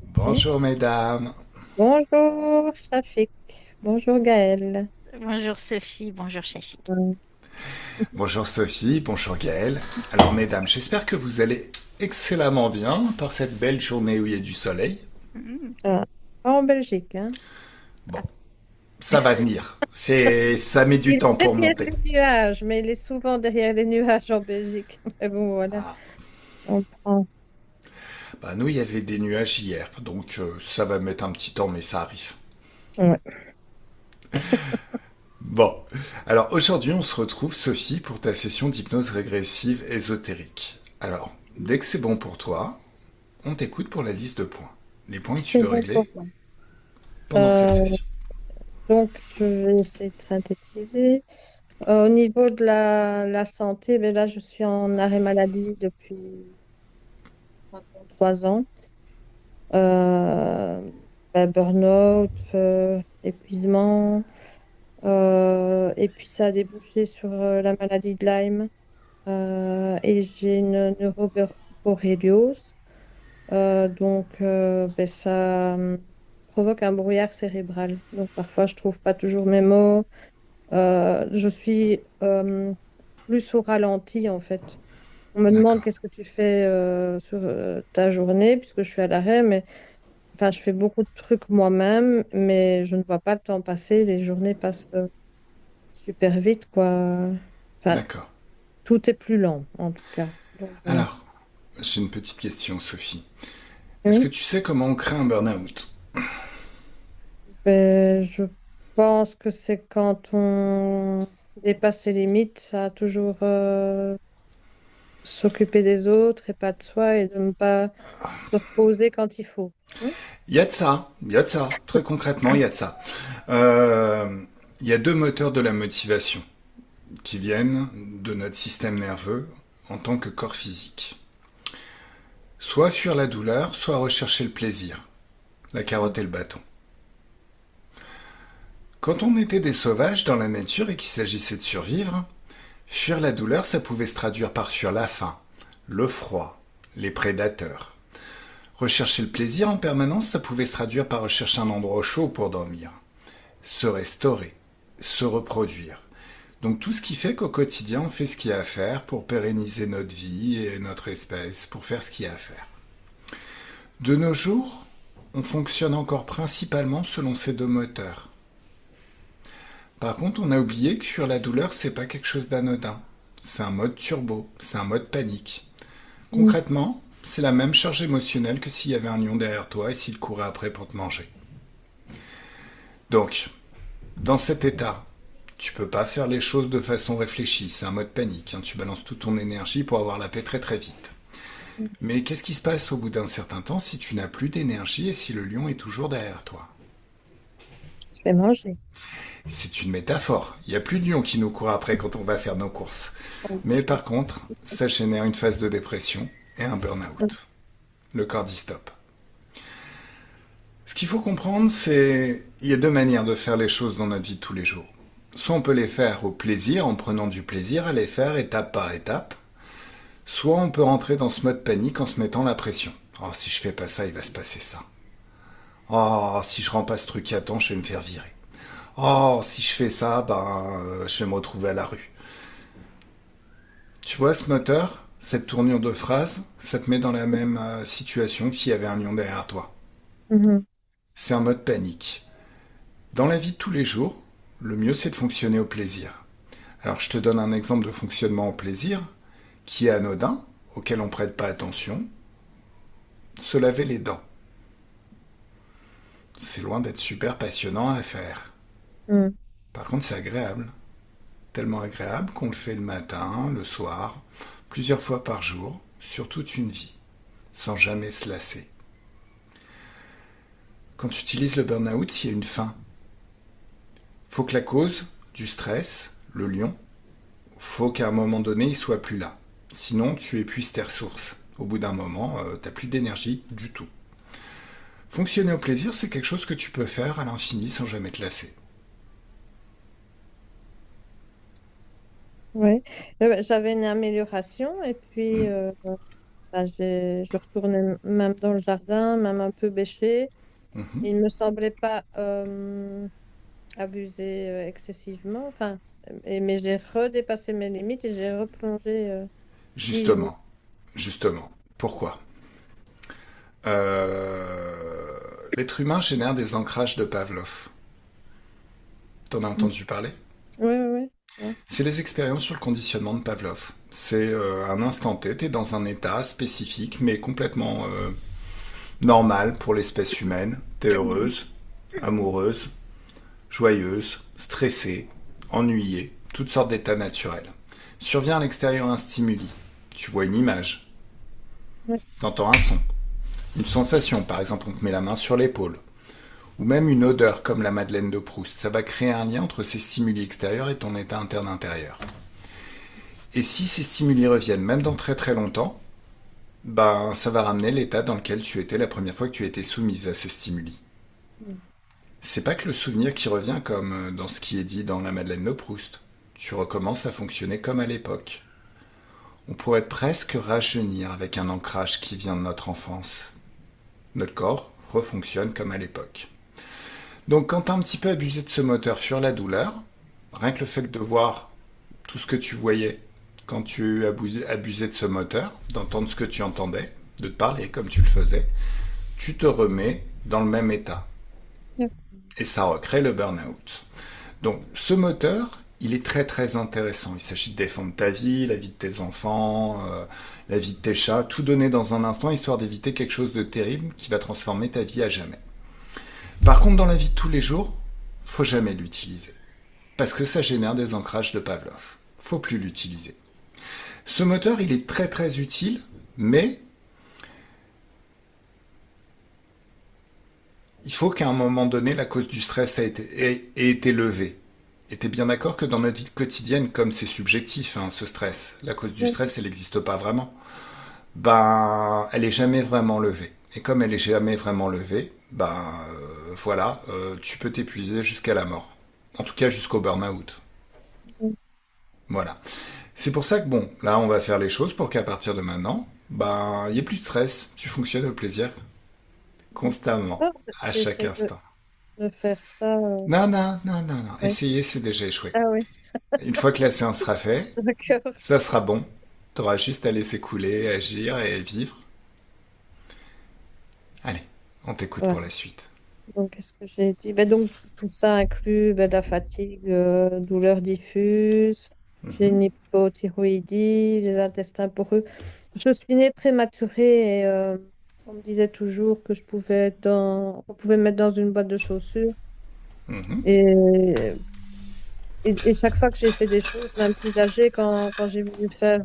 Bon. Bonjour mesdames. Bonjour, Shafik. Bonjour, Gaël. Bonjour Sophie, bonjour Chafi. Euh, Bonjour Sophie, bonjour Gaëlle. Alors mesdames, j'espère que vous allez excellemment bien par cette belle journée où il y a du soleil. Mm. Pas en Belgique, hein. Bon, ça va venir. Ça met du Il temps est pour derrière monter. les nuages, mais il est souvent derrière les nuages en Belgique. Mais bon, voilà, Ah, on prend. bah nous il y avait des nuages hier, donc ça va mettre un petit temps mais ça arrive. Ouais. Bon, alors aujourd'hui on se retrouve Sophie pour ta session d'hypnose régressive ésotérique. Alors, dès que c'est bon pour toi, on t'écoute pour la liste de points. Les points que tu C'est veux bon pour régler moi. pendant cette Euh, session. donc, je vais essayer de synthétiser. Au niveau de la santé, ben là, je suis en arrêt maladie depuis maintenant 3 ans. Euh, Burn-out, épuisement. Et puis ça a débouché sur la maladie de Lyme. Et j'ai une neuroborréliose. Donc ça provoque un brouillard cérébral. Donc parfois je trouve pas toujours mes mots. Je suis plus au ralenti en fait. On me demande D'accord. qu'est-ce que tu fais sur ta journée puisque je suis à l'arrêt, mais enfin je fais beaucoup de trucs moi-même, mais je ne vois pas le temps passer. Les journées passent super vite, quoi. Enfin, D'accord. tout est plus lent, en tout cas. Donc, Alors, j'ai une petite question, Sophie. Est-ce que oui. tu sais comment on crée un burn-out? Je pense que c'est quand on dépasse ses limites, à toujours s'occuper des autres et pas de soi et de ne pas se reposer quand il faut. Hein. Il y a de ça, il y a de ça. Très concrètement, il y a de ça. Euh, il y a deux moteurs de la motivation qui viennent de notre système nerveux en tant que corps physique. Soit fuir la douleur, soit rechercher le plaisir. La carotte et le bâton. Quand on était des sauvages dans la nature et qu'il s'agissait de survivre, fuir la douleur, ça pouvait se traduire par fuir la faim, le froid, les prédateurs. Rechercher le plaisir en permanence, ça pouvait se traduire par rechercher un endroit chaud pour dormir, se restaurer, se reproduire. Donc tout ce qui fait qu'au quotidien, on fait ce qu'il y a à faire pour pérenniser notre vie et notre espèce, pour faire ce qu'il y a à faire. De nos jours, on fonctionne encore principalement selon ces deux moteurs. Par contre, on a oublié que fuir la douleur, c'est pas quelque chose d'anodin. C'est un mode turbo, c'est un mode panique. Mm. Concrètement, c'est la même charge émotionnelle que s'il y avait un lion derrière toi et s'il courait après pour te manger. Donc, dans cet état, tu peux pas faire les choses de façon réfléchie, c'est un mode panique, hein. Tu balances toute ton énergie pour avoir la paix très très vite. Mais qu'est-ce qui se passe au bout d'un certain temps si tu n'as plus d'énergie et si le lion est toujours derrière toi? Je vais manger. C'est une métaphore. Il n'y a plus de lion qui nous court après quand on va faire nos courses. Mais par contre, ça génère une phase de dépression et un burn-out. Le corps dit stop. Ce qu'il faut comprendre, c'est il y a deux manières de faire les choses dans notre vie de tous les jours. Soit on peut les faire au plaisir, en prenant du plaisir à les faire étape par étape, soit on peut rentrer dans ce mode panique en se mettant la pression. Oh, si je fais pas ça, il va se passer ça. Oh, si je rends pas ce truc à temps, je vais me faire virer. Oh, si je fais ça, je vais me retrouver à la rue. Tu vois ce moteur, cette tournure de phrase, ça te met dans la même situation que s'il y avait un lion derrière toi. Mhm. C'est un mode panique. Dans la vie de tous les jours, le mieux c'est de fonctionner au plaisir. Alors je te donne un exemple de fonctionnement au plaisir qui est anodin, auquel on ne prête pas attention. Se laver les dents. C'est loin d'être super passionnant à faire. Mm. Par contre c'est agréable. Tellement agréable qu'on le fait le matin, le soir, plusieurs fois par jour, sur toute une vie, sans jamais se lasser. Quand tu utilises le burn-out, il y a une fin. Faut que la cause du stress, le lion, faut qu'à un moment donné, il soit plus là. Sinon, tu épuises tes ressources. Au bout d'un moment, t'as plus d'énergie du tout. Fonctionner au plaisir, c'est quelque chose que tu peux faire à l'infini sans jamais te lasser. Ouais. J'avais une amélioration et puis Enfin, je retournais même dans le jardin, même un peu bêcher. Mhm. Il ne me semblait pas abuser excessivement. Enfin, mais j'ai redépassé mes limites et j'ai replongé vivement. Justement, justement. Pourquoi? L'être humain génère des ancrages de Pavlov. T'en as Oui, entendu parler? oui, oui. Ouais. C'est les expériences sur le conditionnement de Pavlov. C'est un instant T, t'es dans un état spécifique, mais complètement normal pour l'espèce humaine. T'es heureuse, amoureuse, joyeuse, stressée, ennuyée, toutes sortes d'états naturels. Survient à l'extérieur un stimuli. Tu vois une image, Ouais. t'entends un son, une sensation, par exemple on te met la main sur l'épaule, ou même une odeur comme la Madeleine de Proust. Ça va créer un lien entre ces stimuli extérieurs et ton état interne intérieur. Et si ces stimuli reviennent même dans très très longtemps, ben ça va ramener l'état dans lequel tu étais la première fois que tu étais soumise à ce stimuli. C'est pas que le souvenir qui revient comme dans ce qui est dit dans la Madeleine de Proust. Tu recommences à fonctionner comme à l'époque. On pourrait presque rajeunir avec un ancrage qui vient de notre enfance. Notre corps refonctionne comme à l'époque. Donc quand t'as un petit peu abusé de ce moteur fuir la douleur, rien que le fait de voir tout ce que tu voyais quand tu abusais de ce moteur, d'entendre ce que tu entendais, de te parler comme tu le faisais, tu te remets dans le même état. Ouais. Et ça recrée le burn-out. Donc ce moteur, il est très très intéressant. Il s'agit de défendre ta vie, la vie de tes enfants, la vie de tes chats, tout donner dans un instant histoire d'éviter quelque chose de terrible qui va transformer ta vie à jamais. Par contre, dans la vie de tous les jours, faut jamais l'utiliser. Parce que ça génère des ancrages de Pavlov. Faut plus l'utiliser. Ce moteur, il est très très utile, mais il faut qu'à un moment donné, la cause du stress ait été levée. Et t'es bien d'accord que dans notre vie quotidienne, comme c'est subjectif, hein, ce stress, la cause du Ouais. stress, elle n'existe pas vraiment. Ben, elle est jamais vraiment levée. Et comme elle est jamais vraiment levée, voilà, tu peux t'épuiser jusqu'à la mort. En tout cas, jusqu'au burn-out. Voilà. C'est pour ça que bon, là, on va faire les choses pour qu'à partir de maintenant, ben, il n'y ait plus de stress. Tu fonctionnes au plaisir constamment, Ah, à chaque j'essaie instant. de faire ça. Non, non, non, non, non. Ouais. Essayer, c'est déjà échoué. Ah oui, Une fois que la séance sera faite, d'accord. ça sera bon. Tu auras juste à laisser couler, agir et vivre. Allez, on t'écoute Ouais. pour la suite. Donc, qu'est-ce que j'ai dit? Ben, donc, tout ça inclut ben, la fatigue, douleurs diffuses, j'ai Mhm, une hypothyroïdie, les intestins poreux. Je suis née prématurée et on me disait toujours que je pouvais être on pouvait me mettre dans une boîte de chaussures. mhm, Et, et chaque fois que j'ai fait des choses, même plus âgée, quand j'ai voulu faire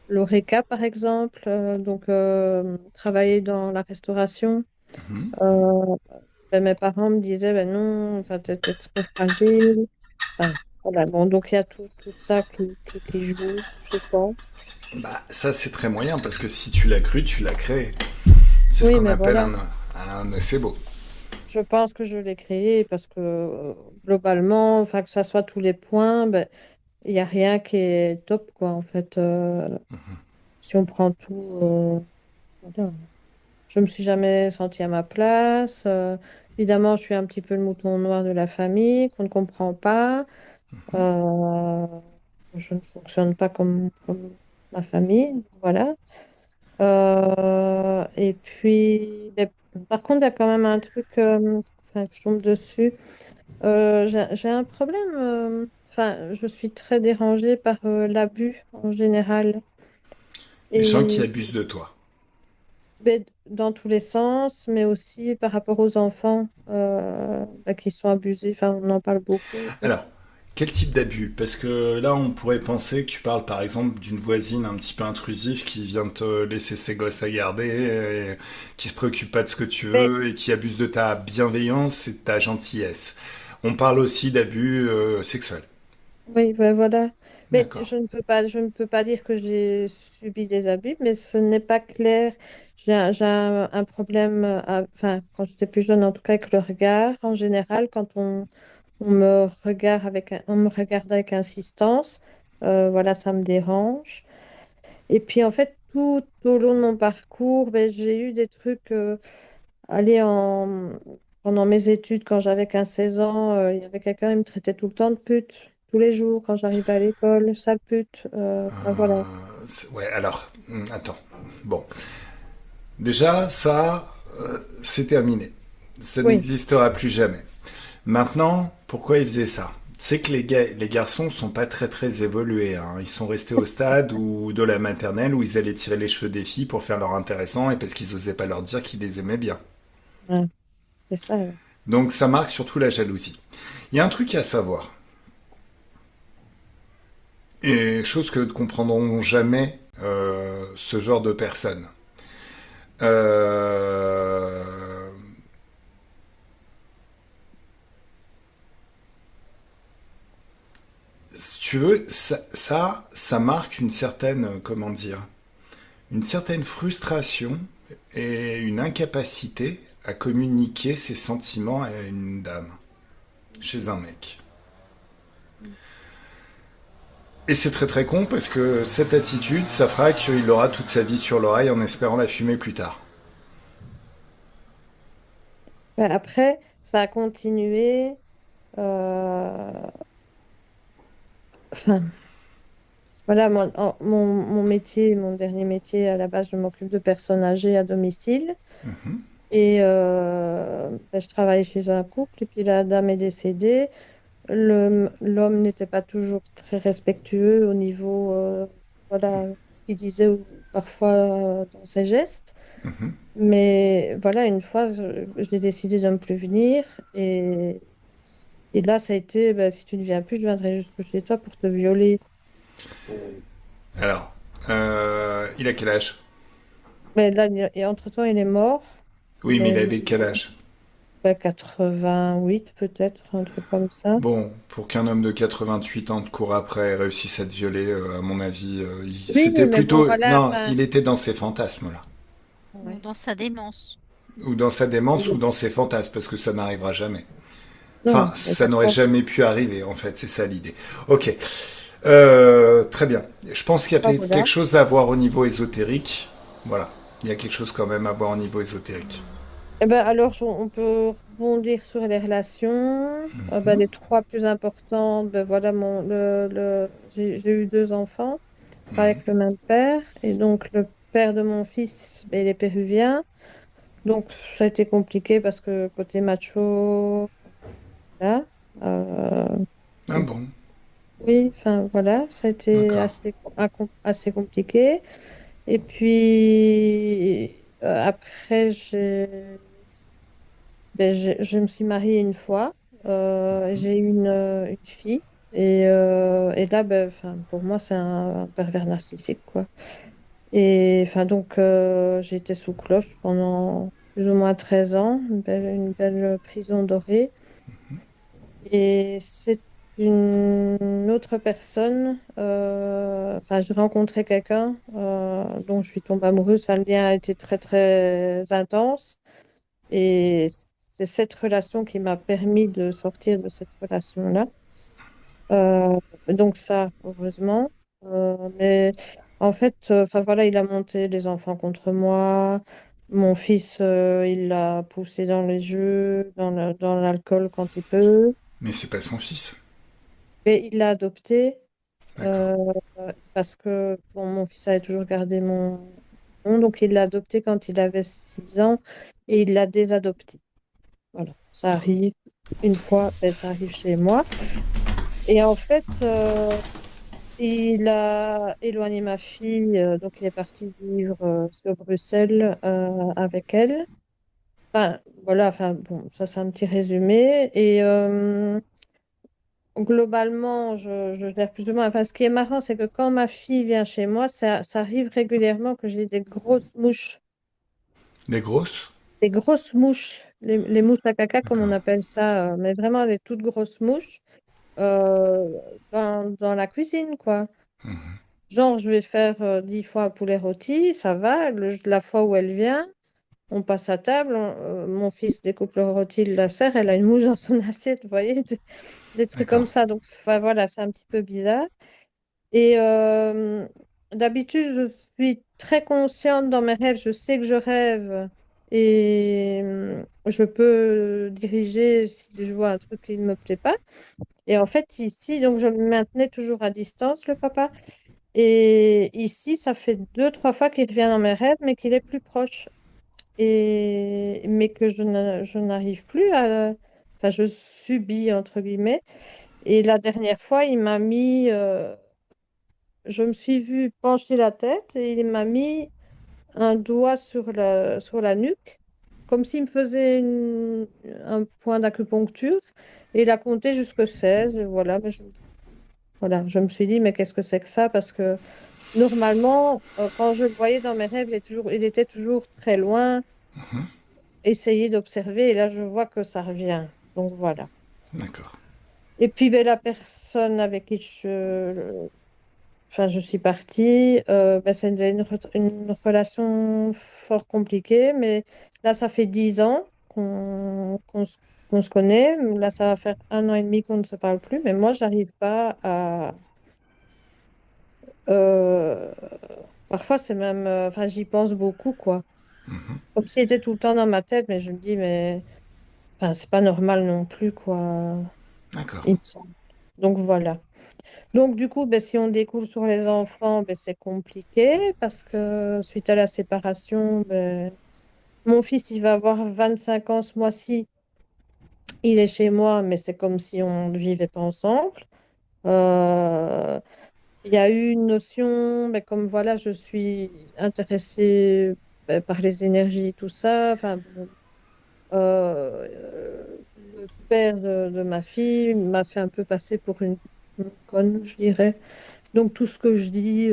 l'ORECA, par exemple, donc travailler dans la restauration. mhm. euh, Ben, mes parents me disaient, ben non, enfin, t'es trop fragile. Enfin, voilà, bon, donc il y a tout ça qui joue, je pense. Bah, ça, c'est très moyen parce que si tu l'as cru, tu l'as créé. C'est ce Oui, qu'on mais appelle voilà, un nocebo. je pense que je l'ai créé parce que globalement, enfin, que ça soit tous les points, ben, il n'y a rien qui est top, quoi, en fait. Si on prend tout, voilà. Je me suis jamais sentie à ma place. Évidemment, je suis un petit peu le mouton noir de la famille qu'on ne comprend pas. Euh, je ne fonctionne pas comme ma famille, voilà. Et puis, mais par contre, il y a quand même un truc, enfin, je tombe dessus. J'ai un problème. Enfin, je suis très dérangée par l'abus en général. Les gens qui Et abusent de toi. ben, dans tous les sens, mais aussi par rapport aux enfants ben, qui sont abusés. Enfin, on en parle beaucoup. Alors, quel type d'abus? Parce que là, on pourrait penser que tu parles par exemple d'une voisine un petit peu intrusive qui vient te laisser ses gosses à garder, et qui se préoccupe pas de ce que tu Mais veux et qui abuse de ta bienveillance et de ta gentillesse. On parle aussi d'abus sexuels. oui, ben voilà. Mais D'accord. je ne peux pas dire que j'ai subi des abus, mais ce n'est pas clair. J'ai un problème, enfin, quand j'étais plus jeune, en tout cas, avec le regard. En général, quand on me regarde on me regarde avec insistance, voilà, ça me dérange. Et puis, en fait, tout au long de mon parcours, ben, j'ai eu des trucs. Aller Pendant mes études, quand j'avais 15 16 ans, il y avait quelqu'un qui me traitait tout le temps de pute. Tous les jours, quand j'arrivais à l'école, sale pute. Enfin, voilà. Ouais, alors, attends. Bon, déjà, ça, c'est terminé. Ça Oui. n'existera plus jamais. Maintenant, pourquoi ils faisaient ça? C'est que les garçons sont pas très très évolués, hein. Ils sont restés au stade ou de la maternelle où ils allaient tirer les cheveux des filles pour faire leur intéressant et parce qu'ils osaient pas leur dire qu'ils les aimaient bien. Ouais, c'est ça. Ouais. Donc ça marque surtout la jalousie. Il y a un truc à savoir, et chose que ne comprendront jamais ce genre de personnes. Euh, Si tu veux, ça marque une certaine, comment dire, une certaine frustration et une incapacité à communiquer ses sentiments à une dame, chez un mec. Et c'est très très con parce que cette attitude, ça fera qu'il aura toute sa vie sur l'oreille en espérant la fumer plus tard. Ben, après, ça a continué. euh, Enfin, voilà, mon métier, mon dernier métier, à la base, je m'occupe de personnes âgées à domicile. Et ben, je travaillais chez un couple, et puis la dame est décédée. L'homme n'était pas toujours très respectueux au niveau, voilà, ce qu'il disait ou parfois dans ses gestes. Mais voilà, une fois, j'ai décidé de ne plus venir. Et là, ça a été, bah, si tu ne viens plus, je viendrai jusque chez toi pour te violer. Alors, il a quel âge? Mais là, et entre-temps, il est mort. Oui, Il mais il est avait quel âge? 88 peut-être, un truc comme ça. Bon, pour qu'un homme de 88 ans te court après et réussisse à te violer, à mon avis, Oui, c'était mais bon, plutôt... voilà, Non, enfin, il était dans ses fantasmes, là. Ou ouais. dans sa démence. Ou dans sa démence ou dans ses fantasmes, parce que ça n'arrivera jamais. Enfin, Non, mais ça n'aurait d'accord, jamais pu arriver, en fait, c'est ça l'idée. Ok, très bien. Je pense qu'il y a peut-être voilà. quelque chose à voir au niveau ésotérique. Voilà, il y a quelque chose quand même à voir au niveau ésotérique. Eh ben, alors, on peut rebondir sur les relations. Ben, les trois plus importantes, ben, voilà, j'ai eu deux enfants avec le même père. Et donc, le père de mon fils, ben, il est péruvien. Donc, ça a été compliqué parce que côté macho, là, euh, Ah bon, oui, enfin, voilà, ça a été d'accord. assez compliqué. Et puis, après, je me suis mariée une fois. J'ai eu une fille. Et là, ben, enfin, pour moi, c'est un pervers narcissique, quoi. Et enfin, donc, j'ai été sous cloche pendant plus ou moins 13 ans, une belle prison dorée. Et c'est une autre personne, enfin, j'ai rencontré quelqu'un dont je suis tombée amoureuse. Enfin, le lien a été très, très intense. Et c'est cette relation qui m'a permis de sortir de cette relation-là. Euh, donc ça, heureusement. Mais en fait, enfin voilà, il a monté les enfants contre moi. Mon fils, il l'a poussé dans les jeux, dans l'alcool quand il peut. Mais c'est pas son fils. Et il l'a adopté D'accord. euh, parce que bon, mon fils avait toujours gardé mon nom, donc il l'a adopté quand il avait 6 ans et il l'a désadopté. Voilà, ça arrive une fois, ben, ça arrive chez moi. Et en fait, il a éloigné ma fille, donc il est parti vivre sur Bruxelles avec elle. Enfin, voilà, enfin, bon, ça c'est un petit résumé. Et globalement, je gère plus ou moins. Enfin, ce qui est marrant, c'est que quand ma fille vient chez moi, ça arrive régulièrement que j'ai des grosses mouches. Des grosses? Des grosses mouches, les mouches à caca, comme on D'accord. appelle ça, mais vraiment des toutes grosses mouches euh, dans la cuisine, quoi. Genre, je vais faire 10 fois un poulet rôti, ça va. La fois où elle vient, on passe à table, mon fils découpe le rôti, il la sert, elle a une mouche dans son assiette, vous voyez, des trucs comme D'accord. ça. Donc, enfin, voilà, c'est un petit peu bizarre. Et d'habitude, je suis très consciente dans mes rêves. Je sais que je rêve et je peux diriger si je vois un truc qui ne me plaît pas. Et en fait, ici, donc je me maintenais toujours à distance, le papa. Et ici, ça fait deux, trois fois qu'il revient dans mes rêves, mais qu'il est plus proche. Mais que je n'arrive plus à... Enfin, je subis, entre guillemets. Et la dernière fois, il m'a mis... je me suis vue pencher la tête et il m'a mis un doigt sur la nuque, comme s'il me faisait un point d'acupuncture. Et il a compté jusque 16. Et voilà, voilà, je me suis dit, mais qu'est-ce que c'est que ça? Parce que normalement, quand je le voyais dans mes rêves, il était toujours très loin, essayer d'observer. Et là, je vois que ça revient. Donc voilà. D'accord. Et puis, ben, la personne avec qui enfin, je suis partie. Ben, c'était une relation fort compliquée, mais là, ça fait 10 ans qu'on se connaît. Là, ça va faire 1 an et demi qu'on ne se parle plus, mais moi, j'arrive pas à... euh, Parfois, c'est même... Enfin, j'y pense beaucoup, quoi. Comme s'il était tout le temps dans ma tête, mais je me dis, mais... Enfin, c'est pas normal non plus, quoi. D'accord. Il me semble. Donc, voilà. Donc, du coup, ben, si on découle sur les enfants, ben, c'est compliqué parce que suite à la séparation, ben, mon fils, il va avoir 25 ans ce mois-ci. Il est chez moi, mais c'est comme si on ne vivait pas ensemble. Euh, il y a eu une notion, ben, comme voilà, je suis intéressée ben, par les énergies, tout ça. Enfin, bon, le père de ma fille m'a fait un peu passer pour une conne, je dirais. Donc tout ce que je dis,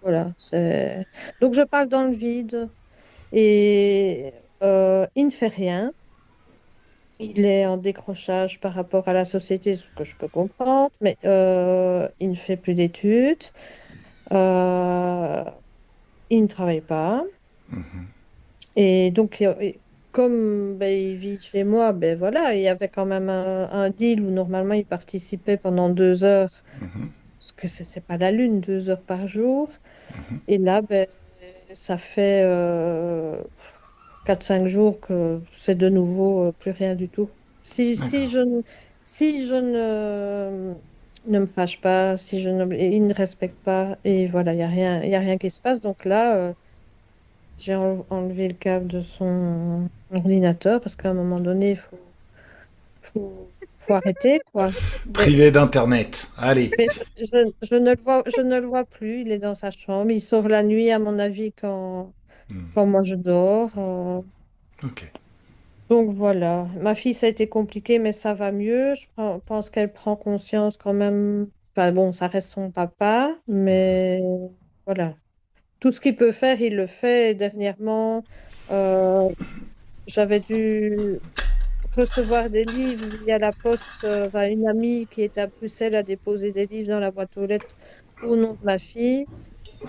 voilà, c'est. Donc je parle dans le vide et il ne fait rien. Il est en décrochage par rapport à la société, ce que je peux comprendre, mais il ne fait plus d'études. Euh, il ne travaille pas. Et donc, comme ben, il vit chez moi, ben voilà, il y avait quand même un deal où normalement il participait pendant 2 heures, parce que c'est pas la lune, 2 heures par jour. Et là, ben, ça fait 4-5 jours que c'est de nouveau plus rien du tout. D'accord. Si je ne me fâche pas, si je ne, il ne respecte pas, et voilà, il y a rien qui se passe. Donc là, j'ai enlevé le câble de son ordinateur parce qu'à un moment donné, faut arrêter, quoi. Privé d'Internet. Allez. Mais je ne le vois plus. Il est dans sa chambre. Il sort la nuit, à mon avis, quand moi je dors. Ok. Donc voilà. Ma fille, ça a été compliqué, mais ça va mieux. Pense qu'elle prend conscience quand même. Enfin bon, ça reste son papa, mais voilà. Tout ce qu'il peut faire, il le fait. Et dernièrement, euh, j'avais dû recevoir des livres via la poste. Enfin, une amie qui était à Bruxelles a déposé des livres dans la boîte aux lettres au nom de ma fille.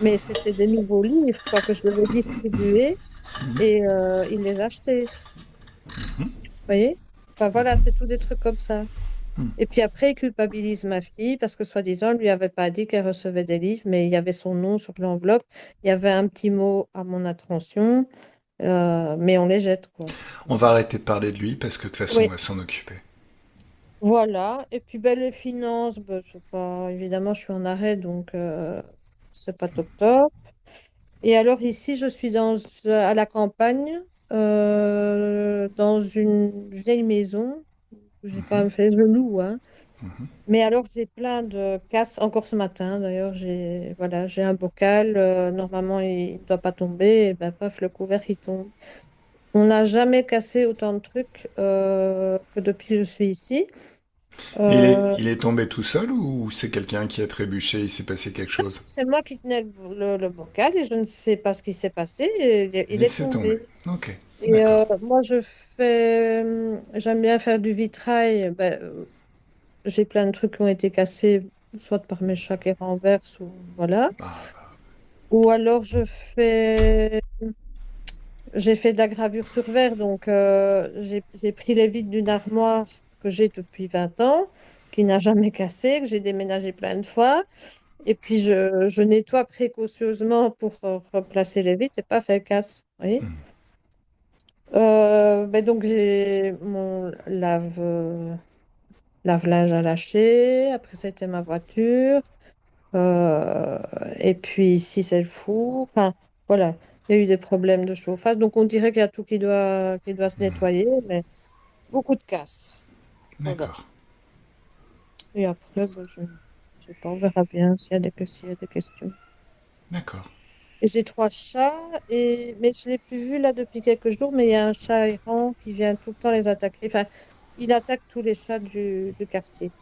Mais c'était des nouveaux livres, quoi, que je devais distribuer et il les achetait. Vous voyez? Enfin voilà, c'est tout des trucs comme ça. Et puis après, il culpabilise ma fille parce que soi-disant, on lui avait pas dit qu'elle recevait des livres, mais il y avait son nom sur l'enveloppe. Il y avait un petit mot à mon attention, mais on les jette, quoi. On va arrêter de parler de lui parce que de toute façon, on Oui. va s'en occuper. Voilà. Et puis ben, les finances, ben, c'est pas... évidemment, je suis en arrêt, donc c'est pas top top. Et alors ici, je suis à la campagne, dans une vieille maison. J'ai quand même fait, je loue, hein. Mais alors j'ai plein de casses, encore ce matin d'ailleurs, j'ai un bocal, normalement il ne doit pas tomber, et ben paf, le couvercle il tombe. On n'a jamais cassé autant de trucs que depuis que je suis ici. Euh, Il est tombé tout seul ou c'est quelqu'un qui a trébuché, il s'est passé quelque chose? c'est moi qui tenais le bocal et je ne sais pas ce qui s'est passé, il Il est s'est tombé. tombé. Ok, Et d'accord. moi, j'aime bien faire du vitrail. Ben, j'ai plein de trucs qui ont été cassés, soit par mes chats qui renversent, ou voilà. Ah, Ou alors j'ai fait de la gravure sur verre, donc j'ai pris les vitres d'une armoire que j'ai depuis 20 ans, qui n'a jamais cassé, que j'ai déménagé plein de fois. Et puis, je nettoie précautionneusement pour replacer les vitres et pas faire casse. Vous voyez? Ben donc, j'ai mon lave-linge à lâcher. Après, c'était ma voiture. Euh, et puis, ici, c'est le four. Enfin, voilà. Il y a eu des problèmes de chauffage. Donc, on dirait qu'il y a tout qui doit se nettoyer, mais beaucoup de casse. Voilà. D'accord. Et après, ben, je ne sais pas, on verra bien s'il y a des questions. D'accord. Et j'ai trois chats, mais je ne l'ai plus vu là depuis quelques jours, mais il y a un chat errant qui vient tout le temps les attaquer. Enfin, il attaque tous les chats du quartier.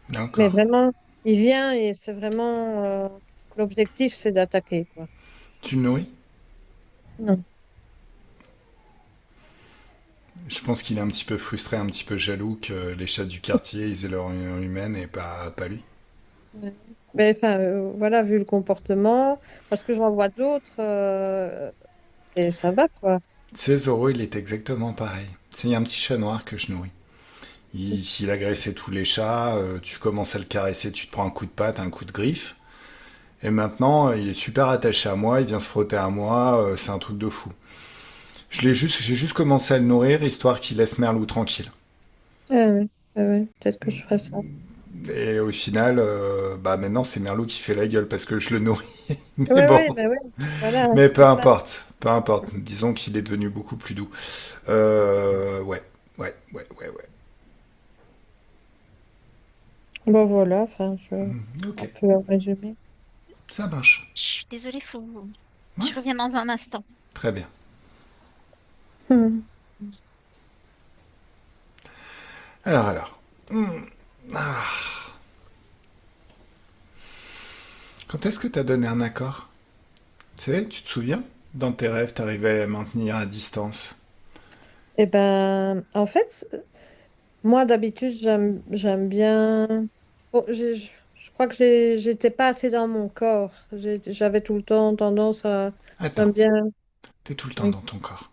Mais D'accord. vraiment, il vient et c'est vraiment l'objectif, c'est d'attaquer, quoi. Tu le nourris? Non. Je pense qu'il est un petit peu frustré, un petit peu jaloux que les chats du quartier, ils aient leur union humaine et pas lui. Ouais. Mais enfin, voilà, vu le comportement, parce que j'en vois d'autres et ça va, quoi. Tu sais, Zoro, il est exactement pareil. C'est un petit chat noir que je nourris. Il agressait tous les chats, tu commences à le caresser, tu te prends un coup de patte, un coup de griffe. Et maintenant, il est super attaché à moi, il vient se frotter à moi, c'est un truc de fou. J'ai juste commencé à le nourrir, histoire qu'il laisse Merlou tranquille. Ouais, ouais, peut-être que je ferai ça. Et au final, bah maintenant c'est Merlou qui fait la gueule parce que je le nourris. Oui, Mais bon, oui, bah ouais, voilà, mais c'est peu ça. importe, peu importe. Disons qu'il est devenu beaucoup plus doux. Ouais, ouais. Bon, voilà, enfin, Ok, on peut résumer. ça marche. Je suis désolée, Ouais, je reviens dans un instant. très bien. Hmm. Alors. Ah. Quand est-ce que t'as donné un accord? Tu sais, tu te souviens? Dans tes rêves, t'arrivais à les maintenir à distance. Eh ben, en fait, moi, d'habitude, j'aime bien. Bon, je crois que j'étais pas assez dans mon corps. J'avais tout le temps tendance à. Attends, J'aime bien. t'es tout le temps Oui, dans ton corps.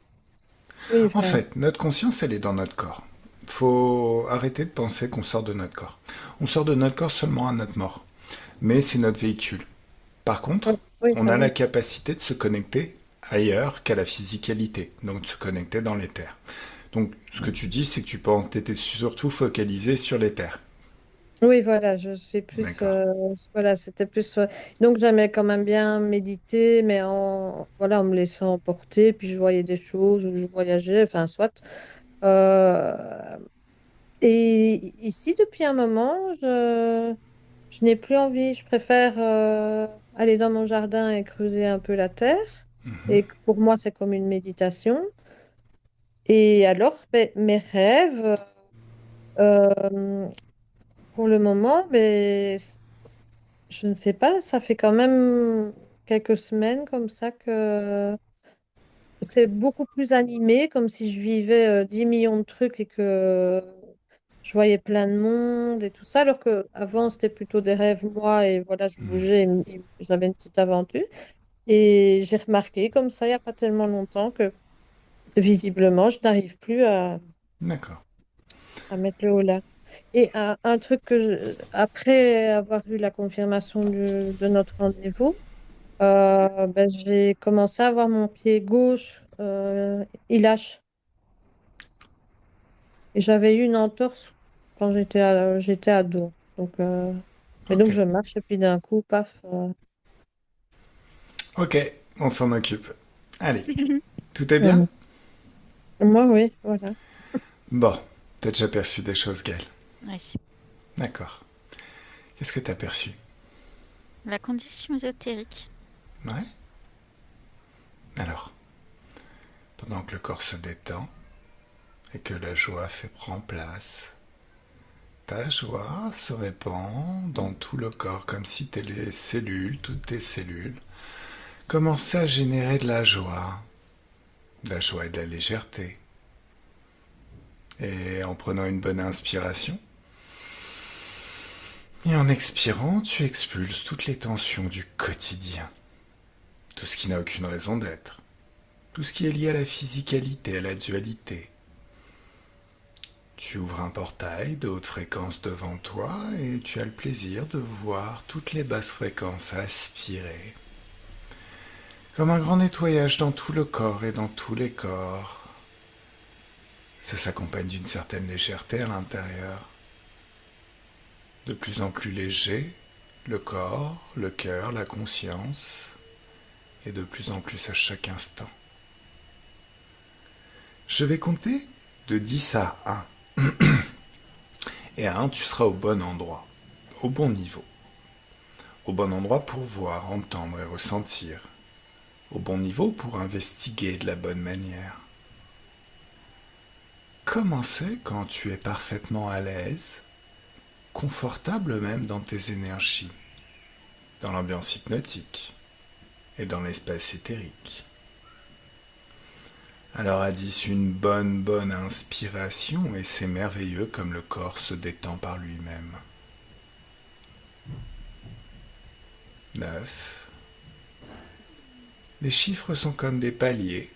oui, En enfin. fait, notre conscience, elle est dans notre corps. Faut arrêter de penser qu'on sort de notre corps. On sort de notre corps seulement à notre mort. Mais c'est notre véhicule. Par Ouais, contre, oui, on ça a la oui. capacité de se connecter ailleurs qu'à la physicalité, donc de se connecter dans l'éther. Donc, ce que tu dis, c'est que tu penses, t'étais surtout focalisé sur l'éther. Oui, voilà, je suis plus. D'accord. Voilà, c'était plus. Donc, j'aimais quand même bien méditer, mais voilà, en me laissant emporter. Puis, je voyais des choses, ou je voyageais, enfin, soit. Euh, et ici, depuis un moment, je n'ai plus envie. Je préfère aller dans mon jardin et creuser un peu la terre. Et pour moi, c'est comme une méditation. Et alors, ben, mes rêves, euh, pour le moment, ben, je ne sais pas, ça fait quand même quelques semaines comme ça que c'est beaucoup plus animé, comme si je vivais 10 millions de trucs et que je voyais plein de monde et tout ça, alors que avant c'était plutôt des rêves, moi, et voilà, je bougeais, et j'avais une petite aventure. Et j'ai remarqué comme ça, il n'y a pas tellement longtemps, que visiblement, je n'arrive plus D'accord. à mettre le haut là. Et un truc après avoir eu la confirmation de notre rendez-vous, ben, j'ai commencé à avoir mon pied gauche, il lâche. Et j'avais eu une entorse quand j'étais ado. Et Ok. donc je marche et puis d'un coup, paf. Ok, on s'en occupe. Allez, tout est bien? Ouais. Moi, oui, voilà. Bon, t'as déjà perçu des choses, Gaël. Oui. D'accord. Qu'est-ce que t'as perçu? La condition ésotérique. Ouais? Alors, pendant que le corps se détend et que la joie prend place, ta joie se répand dans tout le corps comme si les cellules, toutes tes cellules, commençaient à générer de la joie et de la légèreté. Et en prenant une bonne inspiration, et en expirant, tu expulses toutes les tensions du quotidien, tout ce qui n'a aucune raison d'être, tout ce qui est lié à la physicalité, à la dualité. Tu ouvres un portail de haute fréquence devant toi et tu as le plaisir de voir toutes les basses fréquences aspirer. Comme un grand nettoyage dans tout le corps et dans tous les corps. Ça s'accompagne d'une certaine légèreté à l'intérieur. De plus en plus léger, le corps, le cœur, la conscience, et de plus en plus à chaque instant. Je vais compter de 10 à 1. Et à 1, tu seras au bon endroit, au bon niveau. Au bon endroit pour voir, entendre et ressentir. Au bon niveau pour investiguer de la bonne manière. Commencez quand tu es parfaitement à l'aise, confortable même dans tes énergies, dans l'ambiance hypnotique et dans l'espace éthérique. Alors à 10, une bonne inspiration et c'est merveilleux comme le corps se détend par lui-même. 9. Les chiffres sont comme des paliers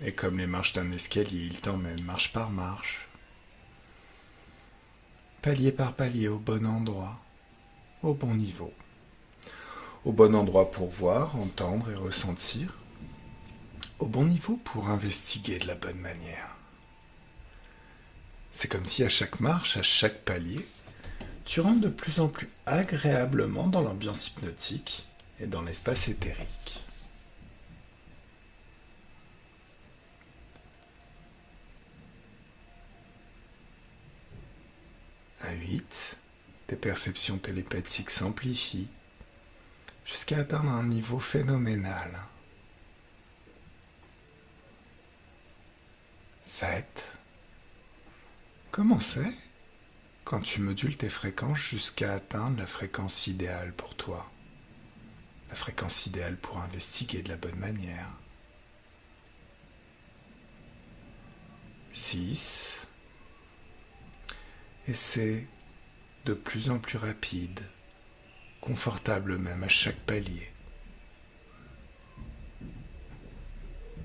et comme les marches d'un escalier, ils t'emmènent marche par marche. Palier par palier au bon endroit, au bon niveau. Au bon endroit pour voir, entendre et ressentir. Au bon niveau pour investiguer de la bonne manière. C'est comme si à chaque marche, à chaque palier, tu rentres de plus en plus agréablement dans l'ambiance hypnotique et dans l'espace éthérique. À 8, tes perceptions télépathiques s'amplifient jusqu'à atteindre un niveau phénoménal. 7. Comment c'est quand tu modules tes fréquences jusqu'à atteindre la fréquence idéale pour toi? La fréquence idéale pour investiguer de la bonne manière. 6. Et c'est de plus en plus rapide, confortable même à chaque palier.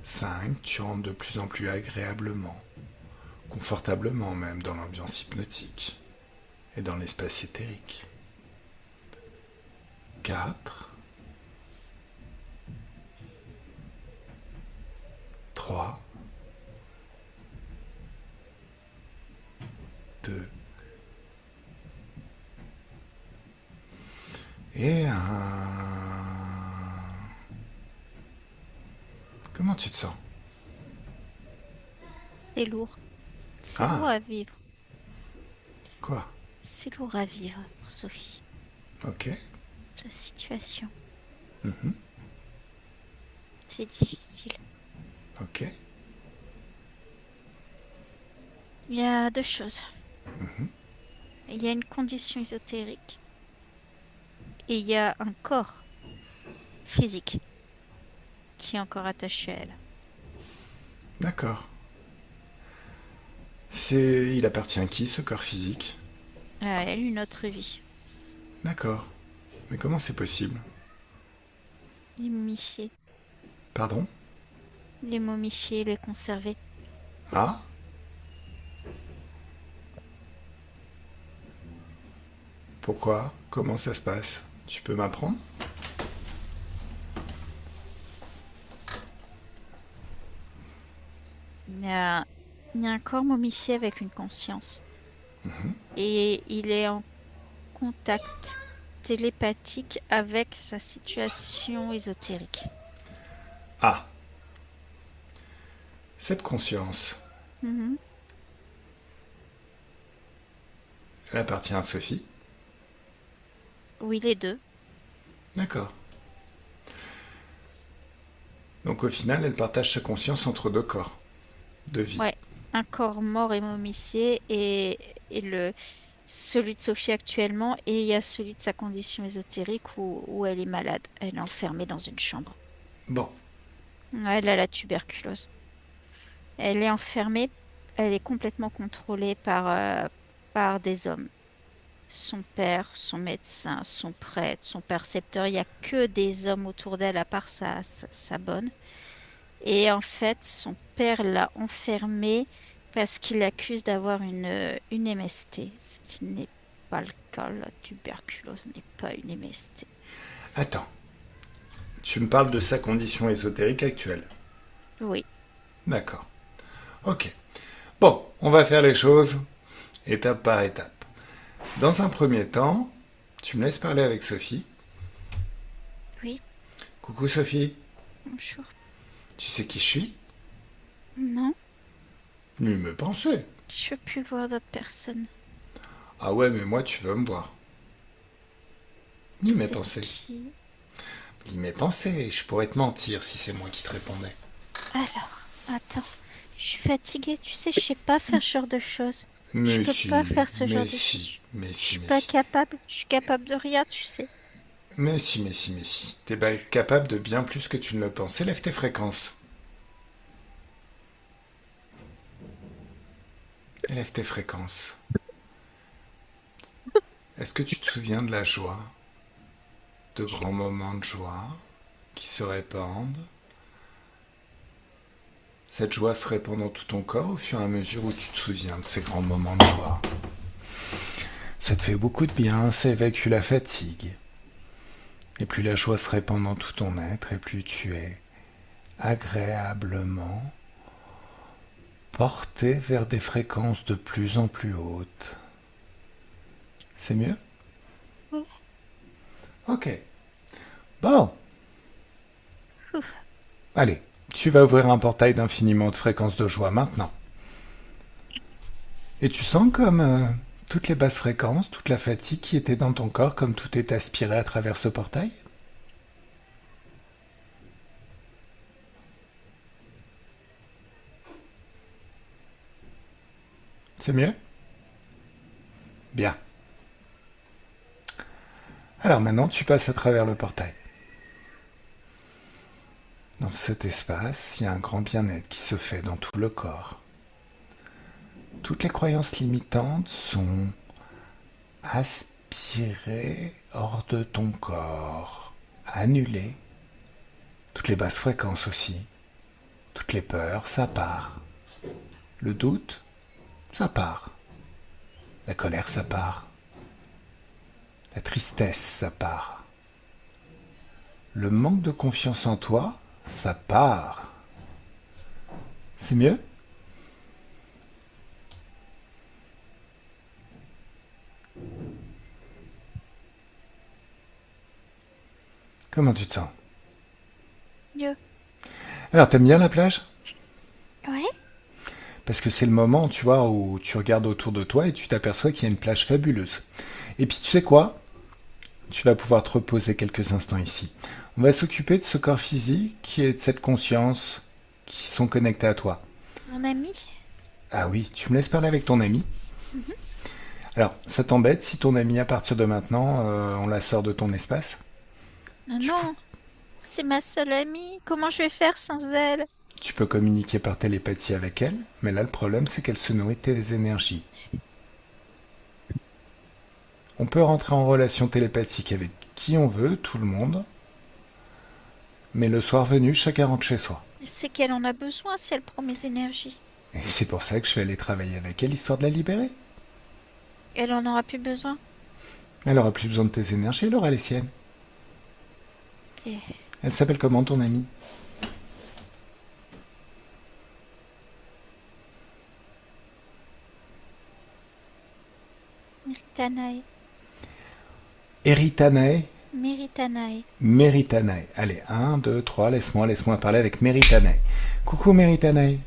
5. Tu rentres de plus en plus agréablement, confortablement même dans l'ambiance hypnotique et dans l'espace éthérique. 4. 3. 2. Et 1. Comment tu te sens? C'est lourd. C'est lourd Ah, à vivre. quoi? C'est lourd à vivre pour Sophie. Ok. Sa situation. Mhm. C'est difficile. Ok. Il y a deux choses. Mhm. Il y a une condition ésotérique et il y a un corps physique qui est encore attaché à elle. D'accord. Il appartient à qui ce corps physique? À elle, une autre vie. D'accord. Mais comment c'est possible? Les momifier. Pardon? Les momifier, les conserver. Ah? Pourquoi? Comment ça se passe? Tu peux m'apprendre? Il y a, il y a un corps momifié avec une conscience. Et il est en contact télépathique avec sa situation ésotérique. Ah, cette conscience, Mhm. elle appartient à Sophie? Oui, les deux. D'accord. Donc au final, elle partage sa conscience entre deux corps, deux vies. Ouais, un corps mort et momifié et celui de Sophie actuellement et il y a celui de sa condition ésotérique où elle est malade. Elle est enfermée dans une chambre. Bon, Ouais, elle a la tuberculose. Elle est enfermée, elle est complètement contrôlée par des hommes. Son père, son médecin, son prêtre, son percepteur, il n'y a que des hommes autour d'elle à part sa bonne. Et en fait, son père l'a enfermée parce qu'il accuse d'avoir une MST, ce qui n'est pas le cas. La tuberculose n'est pas une MST. Attends, tu me parles de sa condition ésotérique actuelle. Oui, D'accord. Ok. Bon, on va faire les choses étape par étape. Dans un premier temps, tu me laisses parler avec Sophie. oui, Coucou Sophie, bonjour. tu sais qui je suis? Non, Nul me pensait. je veux plus voir d'autres personnes. Ah ouais, mais moi tu veux me voir. Ni mes C'est pensées. qui? Lis mes pensées, je pourrais te mentir si c'est moi qui te répondais. Alors, attends, je suis fatiguée, tu sais, je sais pas faire ce genre de choses. Je Mais peux pas si, faire ce genre mais de si, choses. mais Je si, suis mais pas si. capable, je suis capable de rien, tu sais. Mais si, mais si, mais si. T'es capable de bien plus que tu ne le pensais, lève tes fréquences. Élève tes fréquences. Est-ce que tu te souviens de la joie? De grands moments de joie qui se répandent? Cette joie se répand dans tout ton corps au fur et à mesure où tu te souviens de ces grands moments de joie. Ça te fait beaucoup de bien, ça évacue la fatigue. Et plus la joie se répand dans tout ton être, et plus tu es agréablement porté vers des fréquences de plus en plus hautes. C'est mieux? Ouf, Ok. Bon, ouf. allez, tu vas ouvrir un portail d'infiniment de fréquences de joie maintenant. Et tu sens comme toutes les basses fréquences, toute la fatigue qui était dans ton corps, comme tout est aspiré à travers ce portail? C'est mieux? Bien. Alors maintenant, tu passes à travers le portail. Dans cet espace, il y a un grand bien-être qui se fait dans tout le corps. Toutes les croyances limitantes sont aspirées hors de ton corps, annulées. Toutes les basses fréquences aussi. Toutes les peurs, ça part. Le doute, ça part. La colère, ça part. La tristesse, ça part. Le manque de confiance en toi, ça part. C'est mieux? Comment tu te sens? Mieux. Alors, t'aimes bien la plage? Ouais, Parce que c'est le moment, tu vois, où tu regardes autour de toi et tu t'aperçois qu'il y a une plage fabuleuse. Et puis, tu sais quoi? Tu vas pouvoir te reposer quelques instants ici. On va s'occuper de ce corps physique et de cette conscience qui sont connectés à toi. mon ami. Ah oui, tu me laisses parler avec ton ami? Mhm. Alors, ça t'embête si ton ami, à partir de maintenant, on la sort de ton espace? Non, Tu, non, c'est ma seule amie. Comment je vais faire sans elle? tu peux communiquer par télépathie avec elle, mais là, le problème, c'est qu'elle se nourrit de tes énergies. On peut rentrer en relation télépathique avec qui on veut, tout le monde, mais le soir venu, chacun rentre chez soi. C'est qu'elle en a besoin si elle prend mes énergies. Et c'est pour ça que je vais aller travailler avec elle, histoire de la libérer. Elle en aura plus besoin. Elle aura plus besoin de tes énergies, elle aura les siennes. Ok. Elle s'appelle comment, ton amie? Meritanae. Eritanae? Meritanae. Meritanae. Allez, 1, 2, 3, laisse-moi parler avec Meritanae. Coucou Meritanae.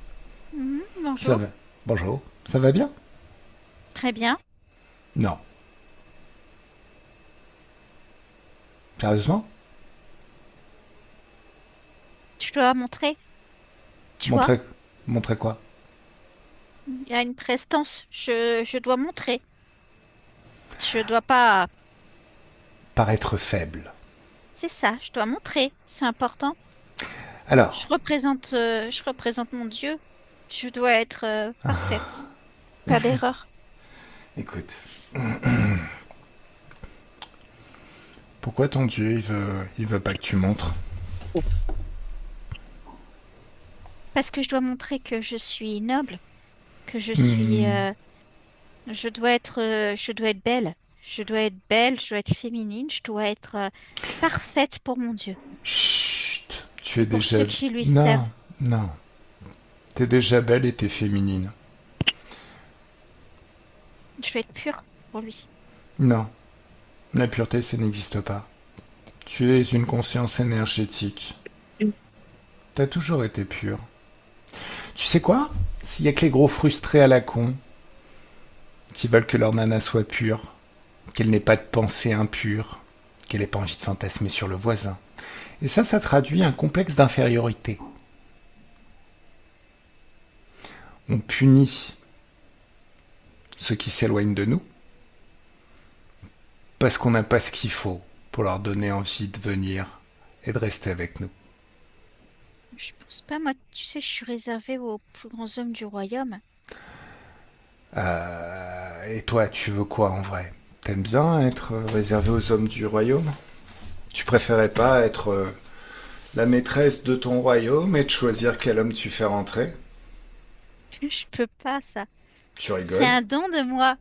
Mhm, Ça bonjour. va? Bonjour. Ça va bien? Très bien. Non. Sérieusement? Je dois montrer. Tu vois, Montrer, montrer quoi? il y a une prestance. Je dois montrer. Je dois pas. Paraître faible. C'est ça, je dois montrer. C'est important. Alors, Je représente mon Dieu. Je dois être parfaite. Pas d'erreur. écoute. Pourquoi ton Dieu, il veut pas que tu montres? Parce que je dois montrer que je suis noble. que je suis, Hmm. je dois être belle. Je dois être belle, je dois être féminine, je dois être parfaite pour mon Dieu, Chut, tu es pour déjà... ceux qui lui servent. Non, non, t'es déjà belle et t'es féminine. Je dois être pure pour lui. Non, la pureté, ça n'existe pas. Tu es une conscience énergétique. T'as toujours été pure. Tu sais quoi? S'il y a que les gros frustrés à la con qui veulent que leur nana soit pure, qu'elle n'ait pas de pensée impure, qu'elle n'ait pas envie de fantasmer sur le voisin. Et ça traduit un complexe d'infériorité. On punit ceux qui s'éloignent de nous parce qu'on n'a pas ce qu'il faut pour leur donner envie de venir et de rester avec nous. Je pense pas, moi, tu sais, je suis réservée aux plus grands hommes du royaume. Et toi, tu veux quoi en vrai? T'aimes bien être réservé aux hommes du royaume? Tu préférais pas être la maîtresse de ton royaume et de choisir quel homme tu fais rentrer? Je peux pas, ça. Tu C'est rigoles? un don de moi.